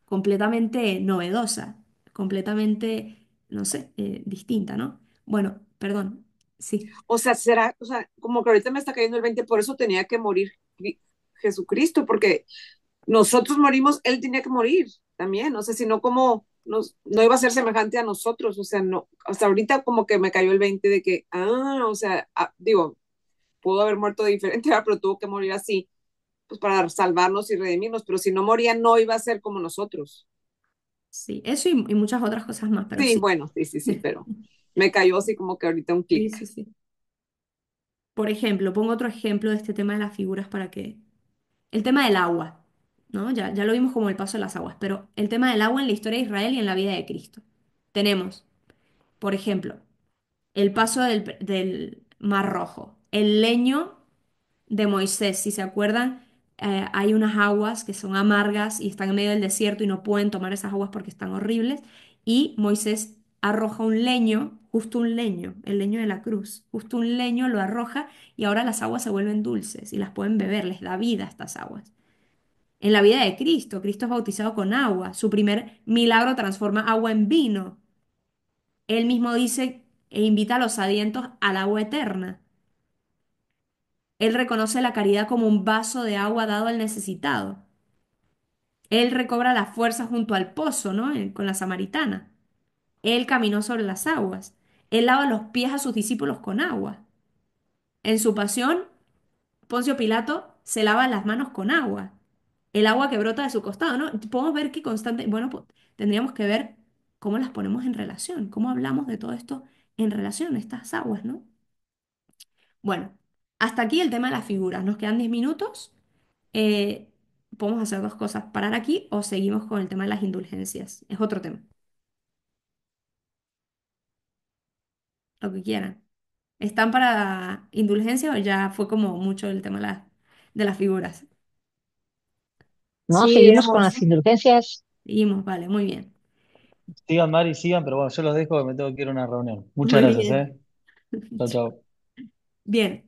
A: completamente novedosa, completamente, no sé, distinta, ¿no? Bueno, perdón, sí,
C: O sea, será, o sea, como que ahorita me está cayendo el 20, por eso tenía que morir Jesucristo, porque nosotros morimos, él tenía que morir también, o sea, si no, como no iba a ser semejante a nosotros, o sea, no, hasta ahorita como que me cayó el 20 de que, o sea, digo, pudo haber muerto de diferente, pero tuvo que morir así, pues para salvarnos y redimirnos, pero si no moría, no iba a ser como nosotros.
A: sí, eso y muchas otras cosas más, pero
C: Sí,
A: sí.
C: bueno, sí, sí, sí, pero me cayó así como que ahorita un
A: Sí,
C: clic.
A: sí, sí. Por ejemplo, pongo otro ejemplo de este tema de las figuras para que... El tema del agua, ¿no? Ya lo vimos como el paso de las aguas, pero el tema del agua en la historia de Israel y en la vida de Cristo. Tenemos, por ejemplo, el paso del Mar Rojo, el leño de Moisés, si se acuerdan, hay unas aguas que son amargas y están en medio del desierto y no pueden tomar esas aguas porque están horribles. Y Moisés arroja un leño, justo un leño, el leño de la cruz, justo un leño lo arroja y ahora las aguas se vuelven dulces y las pueden beber, les da vida a estas aguas. En la vida de Cristo, Cristo es bautizado con agua, su primer milagro transforma agua en vino. Él mismo dice e invita a los sedientos al agua eterna. Él reconoce la caridad como un vaso de agua dado al necesitado. Él recobra la fuerza junto al pozo, ¿no? Con la samaritana. Él caminó sobre las aguas. Él lava los pies a sus discípulos con agua. En su pasión, Poncio Pilato se lava las manos con agua. El agua que brota de su costado, ¿no? Podemos ver que constante, bueno, pues, tendríamos que ver cómo las ponemos en relación, cómo hablamos de todo esto en relación a estas aguas, ¿no? Bueno, hasta aquí el tema de las figuras. Nos quedan 10 minutos. Eh, Podemos hacer dos cosas, parar aquí o seguimos con el tema de las indulgencias. Es otro tema, lo que quieran. ¿Están para indulgencia o ya fue como mucho el tema de las figuras?
E: No,
C: Sí,
E: seguimos con
C: digamos.
E: las indulgencias.
A: Seguimos, vale, muy bien.
B: Sigan, Mari, sigan, pero bueno, yo los dejo que me tengo que ir a una reunión. Muchas
A: Muy
B: gracias,
A: bien.
B: ¿eh? Chao, chao.
A: Bien,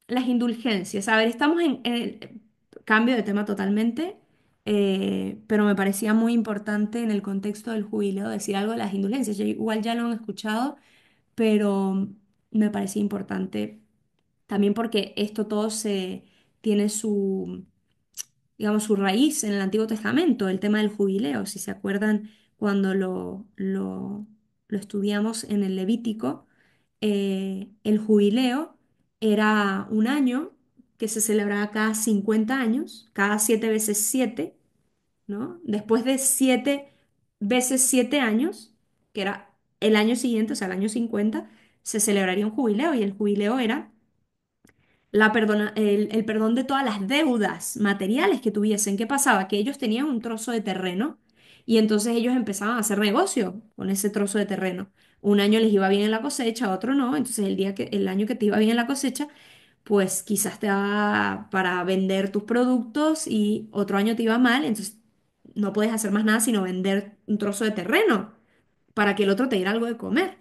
A: las indulgencias. A ver, estamos en el cambio de tema totalmente, pero me parecía muy importante en el contexto del jubileo decir algo de las indulgencias. Yo igual ya lo han escuchado, pero me parecía importante también porque esto todo se tiene su, digamos, su raíz en el Antiguo Testamento, el tema del jubileo. Si se acuerdan cuando lo estudiamos en el Levítico, el jubileo era un año que se celebraba cada 50 años, cada 7 veces 7, ¿no? Después de 7 veces 7 años, que era el año siguiente, o sea, el año 50 se celebraría un jubileo y el jubileo era el perdón de todas las deudas materiales que tuviesen. ¿Qué pasaba? Que ellos tenían un trozo de terreno y entonces ellos empezaban a hacer negocio con ese trozo de terreno. Un año les iba bien en la cosecha, otro no. Entonces el año que te iba bien en la cosecha, pues quizás te daba para vender tus productos y otro año te iba mal, entonces no puedes hacer más nada sino vender un trozo de terreno para que el otro te diera algo de comer.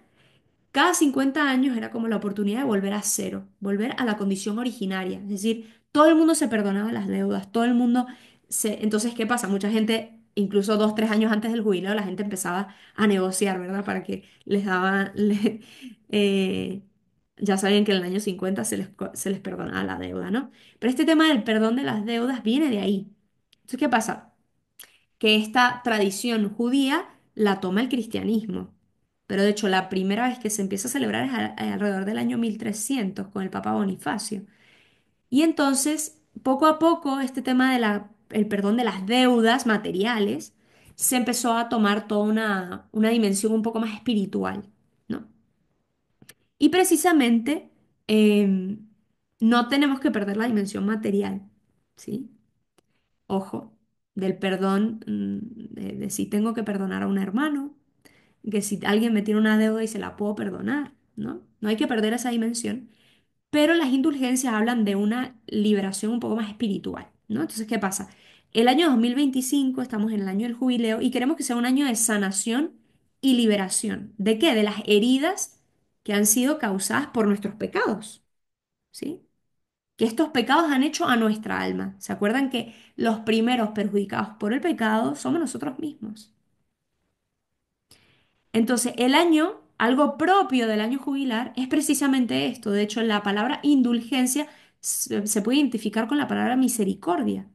A: Cada 50 años era como la oportunidad de volver a cero, volver a la condición originaria. Es decir, todo el mundo se perdonaba las deudas, todo el mundo se... Entonces, ¿qué pasa? Mucha gente, incluso 2, 3 años antes del jubileo, la gente empezaba a negociar, ¿verdad? Para que les daban... eh, ya sabían que en el año 50 se les perdonaba la deuda, ¿no? Pero este tema del perdón de las deudas viene de ahí. Entonces, ¿qué pasa? Que esta tradición judía la toma el cristianismo. Pero de hecho, la primera vez que se empieza a celebrar es alrededor del año 1300 con el Papa Bonifacio. Y entonces, poco a poco, este tema el perdón de las deudas materiales se empezó a tomar toda una dimensión un poco más espiritual, ¿no? Y precisamente no tenemos que perder la dimensión material, ¿sí? Ojo, del perdón, de si tengo que perdonar a un hermano, que si alguien me tiene una deuda y se la puedo perdonar, ¿no? No hay que perder esa dimensión, pero las indulgencias hablan de una liberación un poco más espiritual, ¿no? Entonces, ¿qué pasa? El año 2025 estamos en el año del jubileo y queremos que sea un año de sanación y liberación. ¿De qué? De las heridas que han sido causadas por nuestros pecados, ¿sí? Que estos pecados han hecho a nuestra alma. ¿Se acuerdan que los primeros perjudicados por el pecado somos nosotros mismos? Entonces, el año, algo propio del año jubilar, es precisamente esto. De hecho, la palabra indulgencia se puede identificar con la palabra misericordia.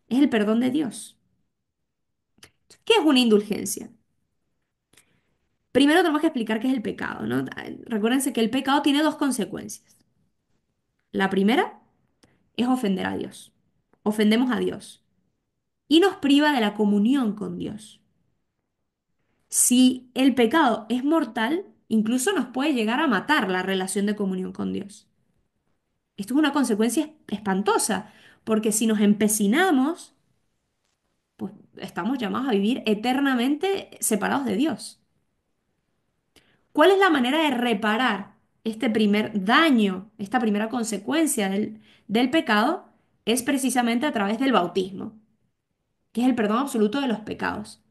A: Es el perdón de Dios. ¿Qué es una indulgencia? Primero tenemos que explicar qué es el pecado, ¿no? Recuérdense que el pecado tiene dos consecuencias. La primera es ofender a Dios. Ofendemos a Dios y nos priva de la comunión con Dios. Si el pecado es mortal, incluso nos puede llegar a matar la relación de comunión con Dios. Esto es una consecuencia espantosa, porque si nos empecinamos pues estamos llamados a vivir eternamente separados de Dios. ¿Cuál es la manera de reparar este primer daño, esta primera consecuencia del pecado? Es precisamente a través del bautismo, que es el perdón absoluto de los pecados.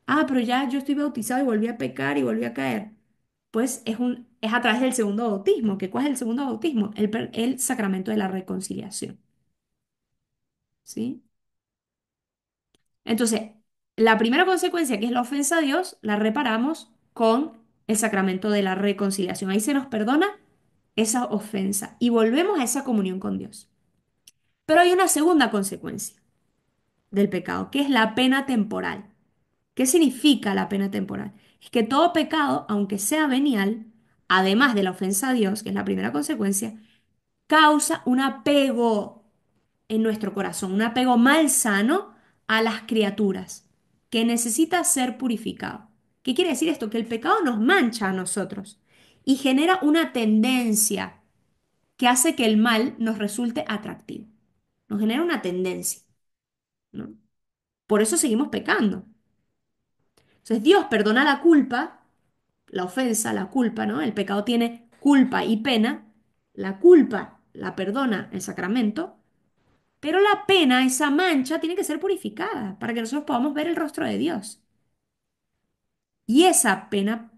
A: Ah, pero ya yo estoy bautizado y volví a pecar y volví a caer. Pues es a través del segundo bautismo. ¿Cuál es el segundo bautismo? El sacramento de la reconciliación. ¿Sí? Entonces, la primera consecuencia, que es la ofensa a Dios, la reparamos con el sacramento de la reconciliación. Ahí se nos perdona esa ofensa y volvemos a esa comunión con Dios. Pero hay una segunda consecuencia del pecado, que es la pena temporal. ¿Qué significa la pena temporal? Es que todo pecado, aunque sea venial, además de la ofensa a Dios, que es la primera consecuencia, causa un apego en nuestro corazón, un apego malsano a las criaturas, que necesita ser purificado. ¿Qué quiere decir esto? Que el pecado nos mancha a nosotros y genera una tendencia que hace que el mal nos resulte atractivo. Nos genera una tendencia, ¿no? Por eso seguimos pecando. Entonces Dios perdona la culpa, la ofensa, la culpa, ¿no? El pecado tiene culpa y pena. La culpa la perdona el sacramento, pero la pena, esa mancha, tiene que ser purificada para que nosotros podamos ver el rostro de Dios. Y esa pena,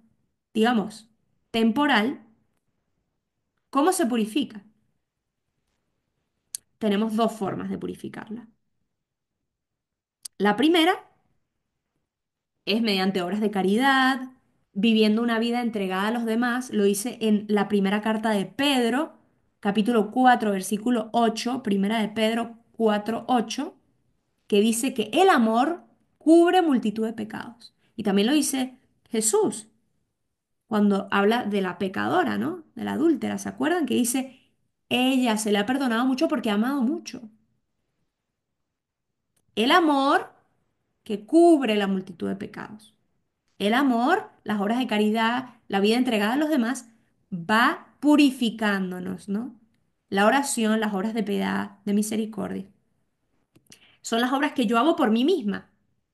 A: digamos, temporal, ¿cómo se purifica? Tenemos dos formas de purificarla. La primera es mediante obras de caridad, viviendo una vida entregada a los demás. Lo dice en la primera carta de Pedro, capítulo 4 versículo 8, primera de Pedro 4 8, que dice que el amor cubre multitud de pecados. Y también lo dice Jesús cuando habla de la pecadora, ¿no? De la adúltera, ¿se acuerdan? Que dice, ella se le ha perdonado mucho porque ha amado mucho. El amor que cubre la multitud de pecados. El amor, las obras de caridad, la vida entregada a los demás, va purificándonos, ¿no? La oración, las obras de piedad, de misericordia. Son las obras que yo hago por mí misma,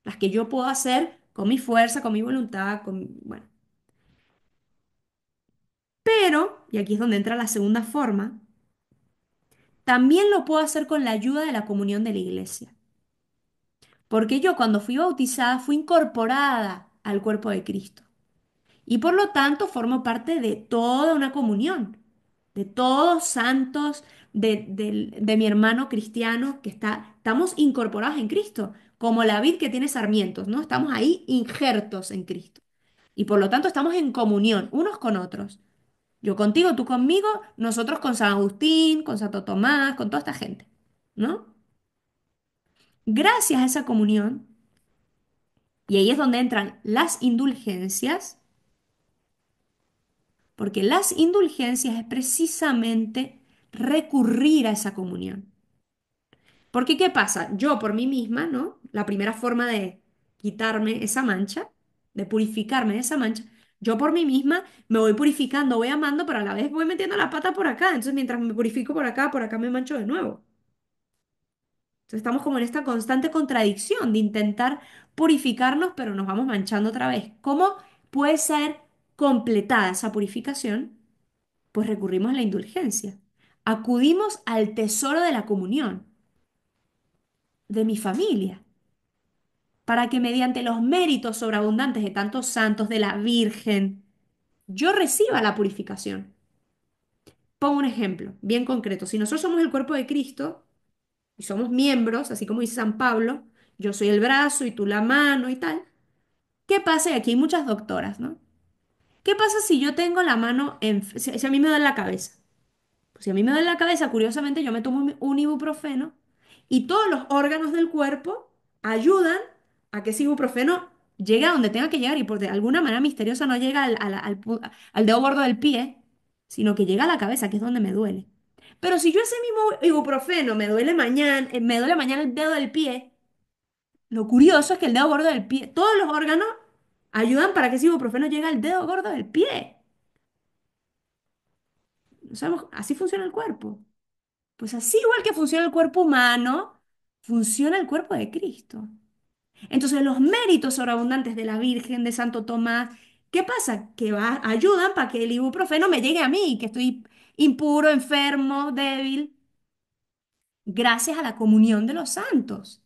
A: las que yo puedo hacer con mi fuerza, con mi voluntad, bueno. Pero, y aquí es donde entra la segunda forma, también lo puedo hacer con la ayuda de la comunión de la iglesia. Porque yo cuando fui bautizada fui incorporada al cuerpo de Cristo. Y por lo tanto formo parte de toda una comunión, de todos santos, de mi hermano cristiano estamos incorporados en Cristo, como la vid que tiene sarmientos, ¿no? Estamos ahí injertos en Cristo. Y por lo tanto estamos en comunión unos con otros. Yo contigo, tú conmigo, nosotros con San Agustín, con Santo Tomás, con toda esta gente, ¿no? Gracias a esa comunión, y ahí es donde entran las indulgencias, porque las indulgencias es precisamente recurrir a esa comunión. Porque ¿qué pasa? Yo por mí misma, ¿no? La primera forma de quitarme esa mancha, de purificarme de esa mancha, yo por mí misma me voy purificando, voy amando, pero a la vez voy metiendo la pata por acá. Entonces mientras me purifico por acá me mancho de nuevo. Entonces estamos como en esta constante contradicción de intentar purificarnos, pero nos vamos manchando otra vez. ¿Cómo puede ser completada esa purificación? Pues recurrimos a la indulgencia. Acudimos al tesoro de la comunión de mi familia, para que mediante los méritos sobreabundantes de tantos santos, de la Virgen, yo reciba la purificación. Pongo un ejemplo bien concreto. Si nosotros somos el cuerpo de Cristo y somos miembros, así como dice San Pablo, yo soy el brazo y tú la mano y tal, ¿qué pasa? Y aquí hay muchas doctoras, ¿no? ¿Qué pasa si yo tengo la mano si a mí me da la cabeza? Pues si a mí me duele la cabeza, curiosamente yo me tomo un ibuprofeno y todos los órganos del cuerpo ayudan a que ese ibuprofeno llegue a donde tenga que llegar y por de alguna manera misteriosa no llega al dedo gordo del pie, sino que llega a la cabeza, que es donde me duele. Pero si yo ese mismo ibuprofeno me duele mañana el dedo del pie, lo curioso es que el dedo gordo del pie, todos los órganos ayudan para que ese ibuprofeno llegue al dedo gordo del pie. No sabemos, así funciona el cuerpo. Pues así igual que funciona el cuerpo humano, funciona el cuerpo de Cristo. Entonces, los méritos sobreabundantes de la Virgen, de Santo Tomás, ¿qué pasa? Que ayudan para que el ibuprofeno me llegue a mí, que estoy impuro, enfermo, débil, gracias a la comunión de los santos.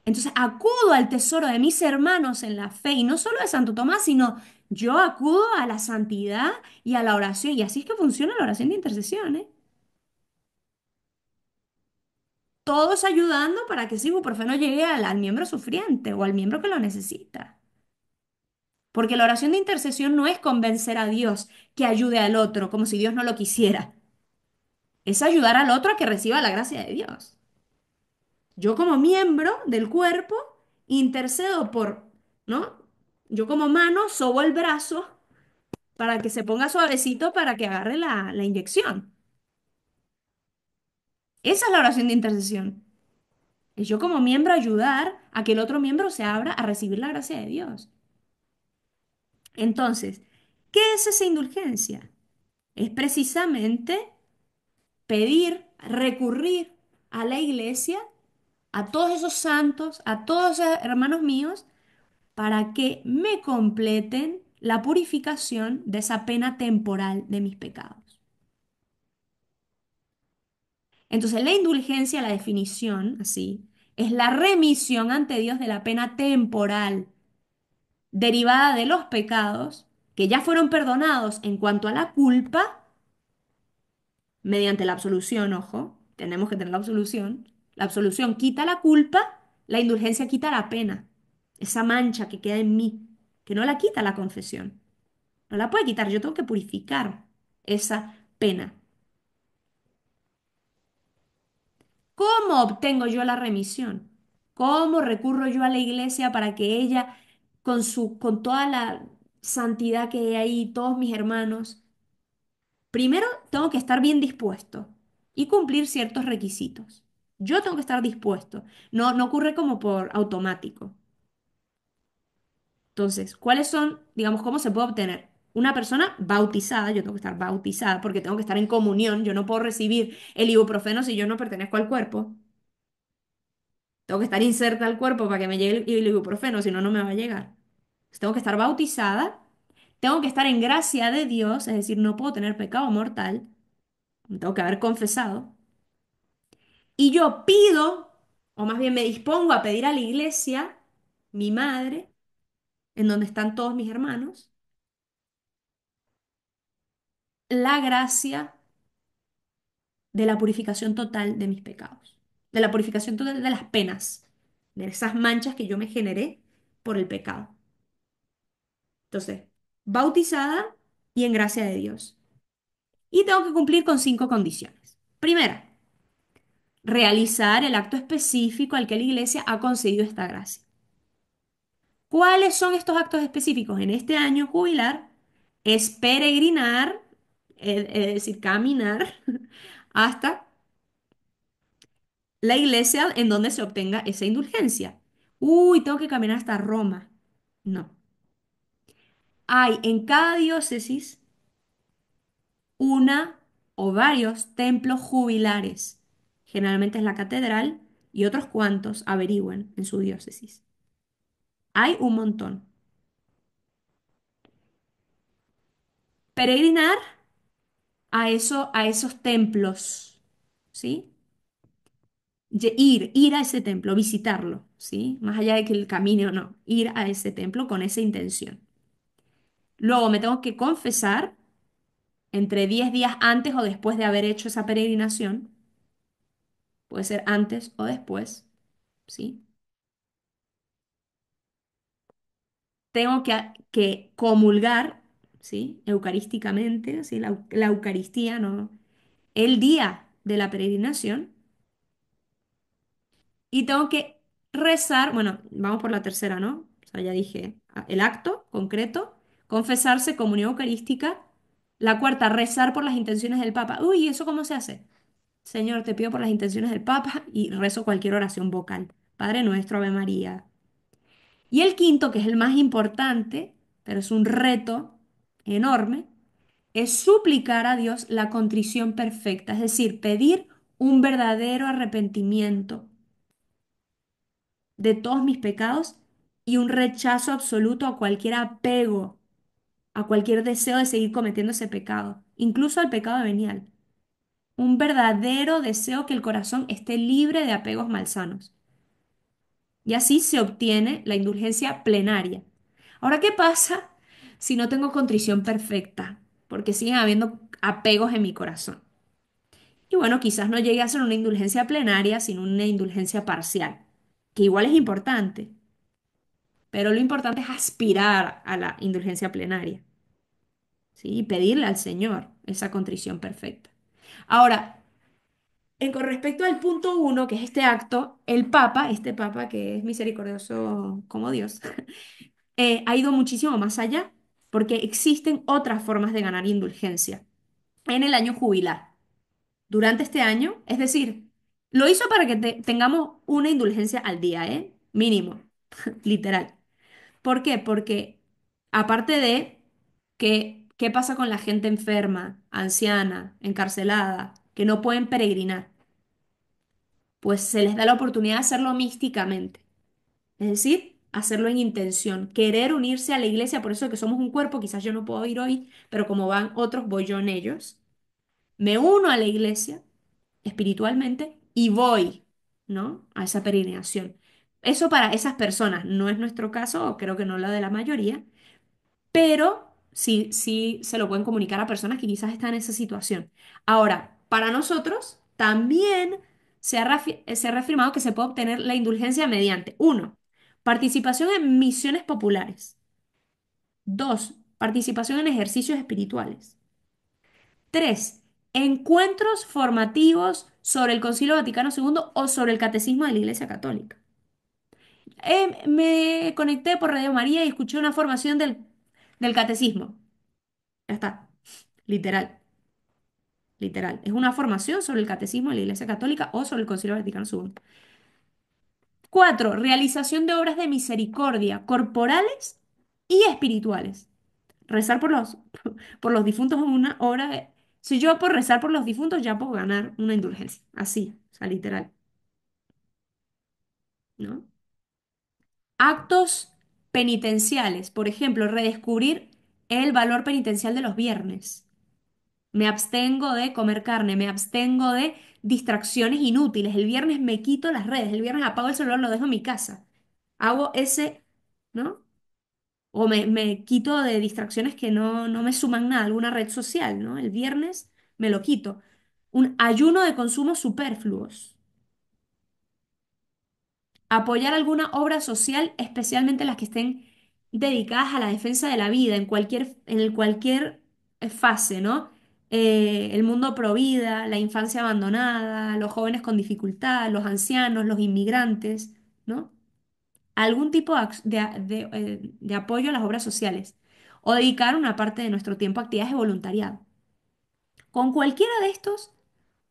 A: Entonces, acudo al tesoro de mis hermanos en la fe, y no solo de Santo Tomás, sino yo acudo a la santidad y a la oración, y así es que funciona la oración de intercesión, ¿eh? Todos ayudando para que ese ibuprofeno llegue al miembro sufriente o al miembro que lo necesita. Porque la oración de intercesión no es convencer a Dios que ayude al otro, como si Dios no lo quisiera. Es ayudar al otro a que reciba la gracia de Dios. Yo como miembro del cuerpo intercedo por, ¿no? Yo como mano sobo el brazo para que se ponga suavecito para que agarre la inyección. Esa es la oración de intercesión. Es yo como miembro ayudar a que el otro miembro se abra a recibir la gracia de Dios. Entonces, ¿qué es esa indulgencia? Es precisamente pedir, recurrir a la iglesia, a todos esos santos, a todos esos hermanos míos, para que me completen la purificación de esa pena temporal de mis pecados. Entonces, la indulgencia, la definición, así, es la remisión ante Dios de la pena temporal derivada de los pecados que ya fueron perdonados en cuanto a la culpa mediante la absolución, ojo, tenemos que tener la absolución. La absolución quita la culpa, la indulgencia quita la pena, esa mancha que queda en mí, que no la quita la confesión, no la puede quitar, yo tengo que purificar esa pena. ¿Cómo obtengo yo la remisión? ¿Cómo recurro yo a la iglesia para que ella, con toda la santidad que hay ahí, todos mis hermanos, primero, tengo que estar bien dispuesto y cumplir ciertos requisitos. Yo tengo que estar dispuesto. No, no ocurre como por automático. Entonces, ¿cuáles son, digamos, cómo se puede obtener? Una persona bautizada, yo tengo que estar bautizada porque tengo que estar en comunión. Yo no puedo recibir el ibuprofeno si yo no pertenezco al cuerpo. Tengo que estar inserta al cuerpo para que me llegue el ibuprofeno, si no, no me va a llegar. Entonces, tengo que estar bautizada, tengo que estar en gracia de Dios, es decir, no puedo tener pecado mortal, me tengo que haber confesado. Y yo pido, o más bien me dispongo a pedir a la iglesia, mi madre, en donde están todos mis hermanos, la gracia de la purificación total de mis pecados, de la purificación total de las penas, de esas manchas que yo me generé por el pecado. Entonces, bautizada y en gracia de Dios. Y tengo que cumplir con 5 condiciones. Primera, realizar el acto específico al que la iglesia ha concedido esta gracia. ¿Cuáles son estos actos específicos? En este año jubilar es peregrinar, es decir, caminar hasta la iglesia en donde se obtenga esa indulgencia. Uy, tengo que caminar hasta Roma. No. Hay en cada diócesis una o varios templos jubilares. Generalmente es la catedral y otros cuantos averigüen en su diócesis. Hay un montón. Peregrinar a esos templos, ¿sí? Ir a ese templo, visitarlo, ¿sí? Más allá de que el camino no, ir a ese templo con esa intención. Luego me tengo que confesar entre 10 días antes o después de haber hecho esa peregrinación. Puede ser antes o después, ¿sí? Tengo que comulgar, ¿sí? Eucarísticamente, ¿sí? La Eucaristía, ¿no? El día de la peregrinación. Y tengo que rezar, bueno, vamos por la tercera, ¿no? O sea, ya dije, el acto concreto, confesarse, comunión eucarística. La cuarta, rezar por las intenciones del Papa. Uy, ¿eso cómo se hace? Señor, te pido por las intenciones del Papa y rezo cualquier oración vocal. Padre nuestro, Ave María. Y el quinto, que es el más importante, pero es un reto enorme, es suplicar a Dios la contrición perfecta, es decir, pedir un verdadero arrepentimiento de todos mis pecados y un rechazo absoluto a cualquier apego, a cualquier deseo de seguir cometiendo ese pecado, incluso al pecado venial. Un verdadero deseo que el corazón esté libre de apegos malsanos. Y así se obtiene la indulgencia plenaria. Ahora, ¿qué pasa si no tengo contrición perfecta? Porque siguen habiendo apegos en mi corazón. Y bueno, quizás no llegue a ser una indulgencia plenaria, sino una indulgencia parcial, que igual es importante, pero lo importante es aspirar a la indulgencia plenaria, ¿sí? Y pedirle al Señor esa contrición perfecta. Ahora, con respecto al punto uno, que es este acto, el Papa, este Papa que es misericordioso como Dios, ha ido muchísimo más allá, porque existen otras formas de ganar indulgencia en el año jubilar. Durante este año, es decir, lo hizo para que tengamos una indulgencia al día, ¿eh? Mínimo, literal. ¿Por qué? Porque aparte de que, ¿qué pasa con la gente enferma, anciana, encarcelada, que no pueden peregrinar? Pues se les da la oportunidad de hacerlo místicamente, es decir, hacerlo en intención, querer unirse a la iglesia, por eso que somos un cuerpo, quizás yo no puedo ir hoy, pero como van otros, voy yo en ellos. Me uno a la iglesia espiritualmente y voy, ¿no? A esa peregrinación. Eso para esas personas no es nuestro caso, o creo que no la de la mayoría, pero sí, sí se lo pueden comunicar a personas que quizás están en esa situación. Ahora, para nosotros también se ha reafirmado que se puede obtener la indulgencia mediante, uno, participación en misiones populares; dos, participación en ejercicios espirituales; tres, encuentros formativos sobre el Concilio Vaticano II o sobre el Catecismo de la Iglesia Católica. Me conecté por Radio María y escuché una formación del catecismo. Ya está. Literal, literal. Es una formación sobre el catecismo de la Iglesia Católica o sobre el Concilio Vaticano II. Cuatro, realización de obras de misericordia corporales y espirituales. Rezar por los difuntos es una obra de... Si yo por rezar por los difuntos ya puedo ganar una indulgencia. Así, o sea, literal, ¿no? Actos penitenciales. Por ejemplo, redescubrir el valor penitencial de los viernes. Me abstengo de comer carne, me abstengo de distracciones inútiles. El viernes me quito las redes, el viernes apago el celular, lo dejo en mi casa. Hago ese, ¿no? O me quito de distracciones que no me suman nada, alguna red social, ¿no? El viernes me lo quito. Un ayuno de consumos superfluos. Apoyar alguna obra social, especialmente las que estén dedicadas a la defensa de la vida en cualquier fase, ¿no? El mundo pro vida, la infancia abandonada, los jóvenes con dificultad, los ancianos, los inmigrantes, ¿no? Algún tipo de apoyo a las obras sociales o dedicar una parte de nuestro tiempo a actividades de voluntariado. Con cualquiera de estos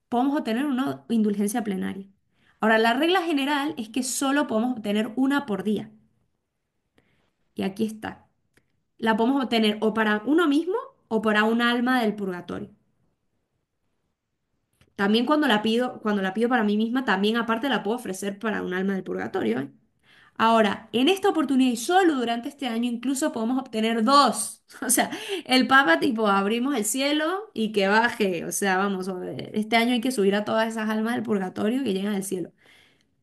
A: podemos obtener una indulgencia plenaria. Ahora, la regla general es que solo podemos obtener una por día. Y aquí está. La podemos obtener o para uno mismo o para un alma del purgatorio. También cuando la pido para mí misma, también aparte la puedo ofrecer para un alma del purgatorio, ¿eh? Ahora, en esta oportunidad y solo durante este año, incluso podemos obtener dos. O sea, el Papa tipo abrimos el cielo y que baje. O sea, vamos, este año hay que subir a todas esas almas del purgatorio que llegan al cielo.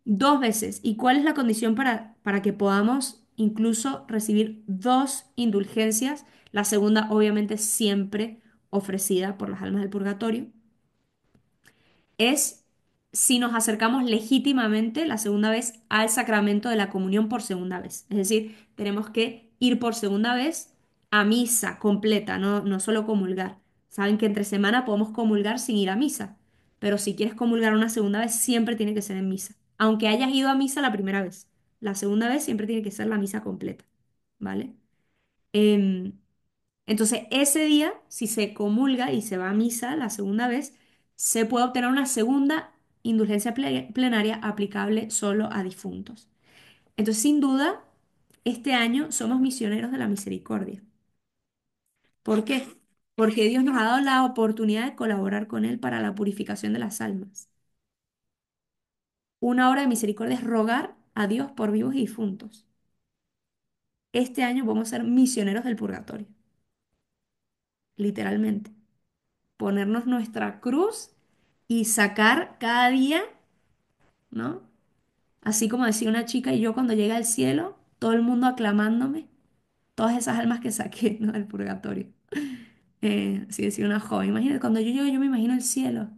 A: Dos veces. ¿Y cuál es la condición para que podamos incluso recibir dos indulgencias? La segunda, obviamente, siempre ofrecida por las almas del purgatorio es si nos acercamos legítimamente la segunda vez al sacramento de la comunión por segunda vez. Es decir, tenemos que ir por segunda vez a misa completa, no solo comulgar. Saben que entre semana podemos comulgar sin ir a misa, pero si quieres comulgar una segunda vez, siempre tiene que ser en misa. Aunque hayas ido a misa la primera vez, la segunda vez siempre tiene que ser la misa completa, ¿vale? Em, entonces, ese día, si se comulga y se va a misa la segunda vez, se puede obtener una segunda indulgencia plenaria aplicable solo a difuntos. Entonces, sin duda, este año somos misioneros de la misericordia. ¿Por qué? Porque Dios nos ha dado la oportunidad de colaborar con Él para la purificación de las almas. Una obra de misericordia es rogar a Dios por vivos y difuntos. Este año vamos a ser misioneros del purgatorio, literalmente. Ponernos nuestra cruz y sacar cada día, ¿no? Así como decía una chica, y yo cuando llegue al cielo, todo el mundo aclamándome, todas esas almas que saqué, ¿no? Del purgatorio. Así decía una joven. Imagínate, cuando yo llego, yo me imagino el cielo.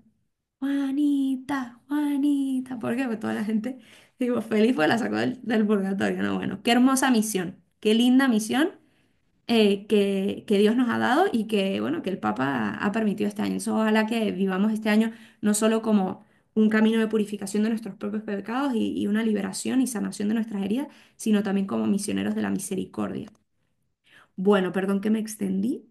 A: Juanita, Juanita. ¿Por qué? Porque toda la gente, digo, feliz porque la sacó del purgatorio. No, bueno, qué hermosa misión, qué linda misión que Dios nos ha dado y que, bueno, que el Papa ha permitido este año. Entonces, ojalá que vivamos este año no solo como un camino de purificación de nuestros propios pecados y una liberación y sanación de nuestras heridas, sino también como misioneros de la misericordia. Bueno, perdón que me extendí.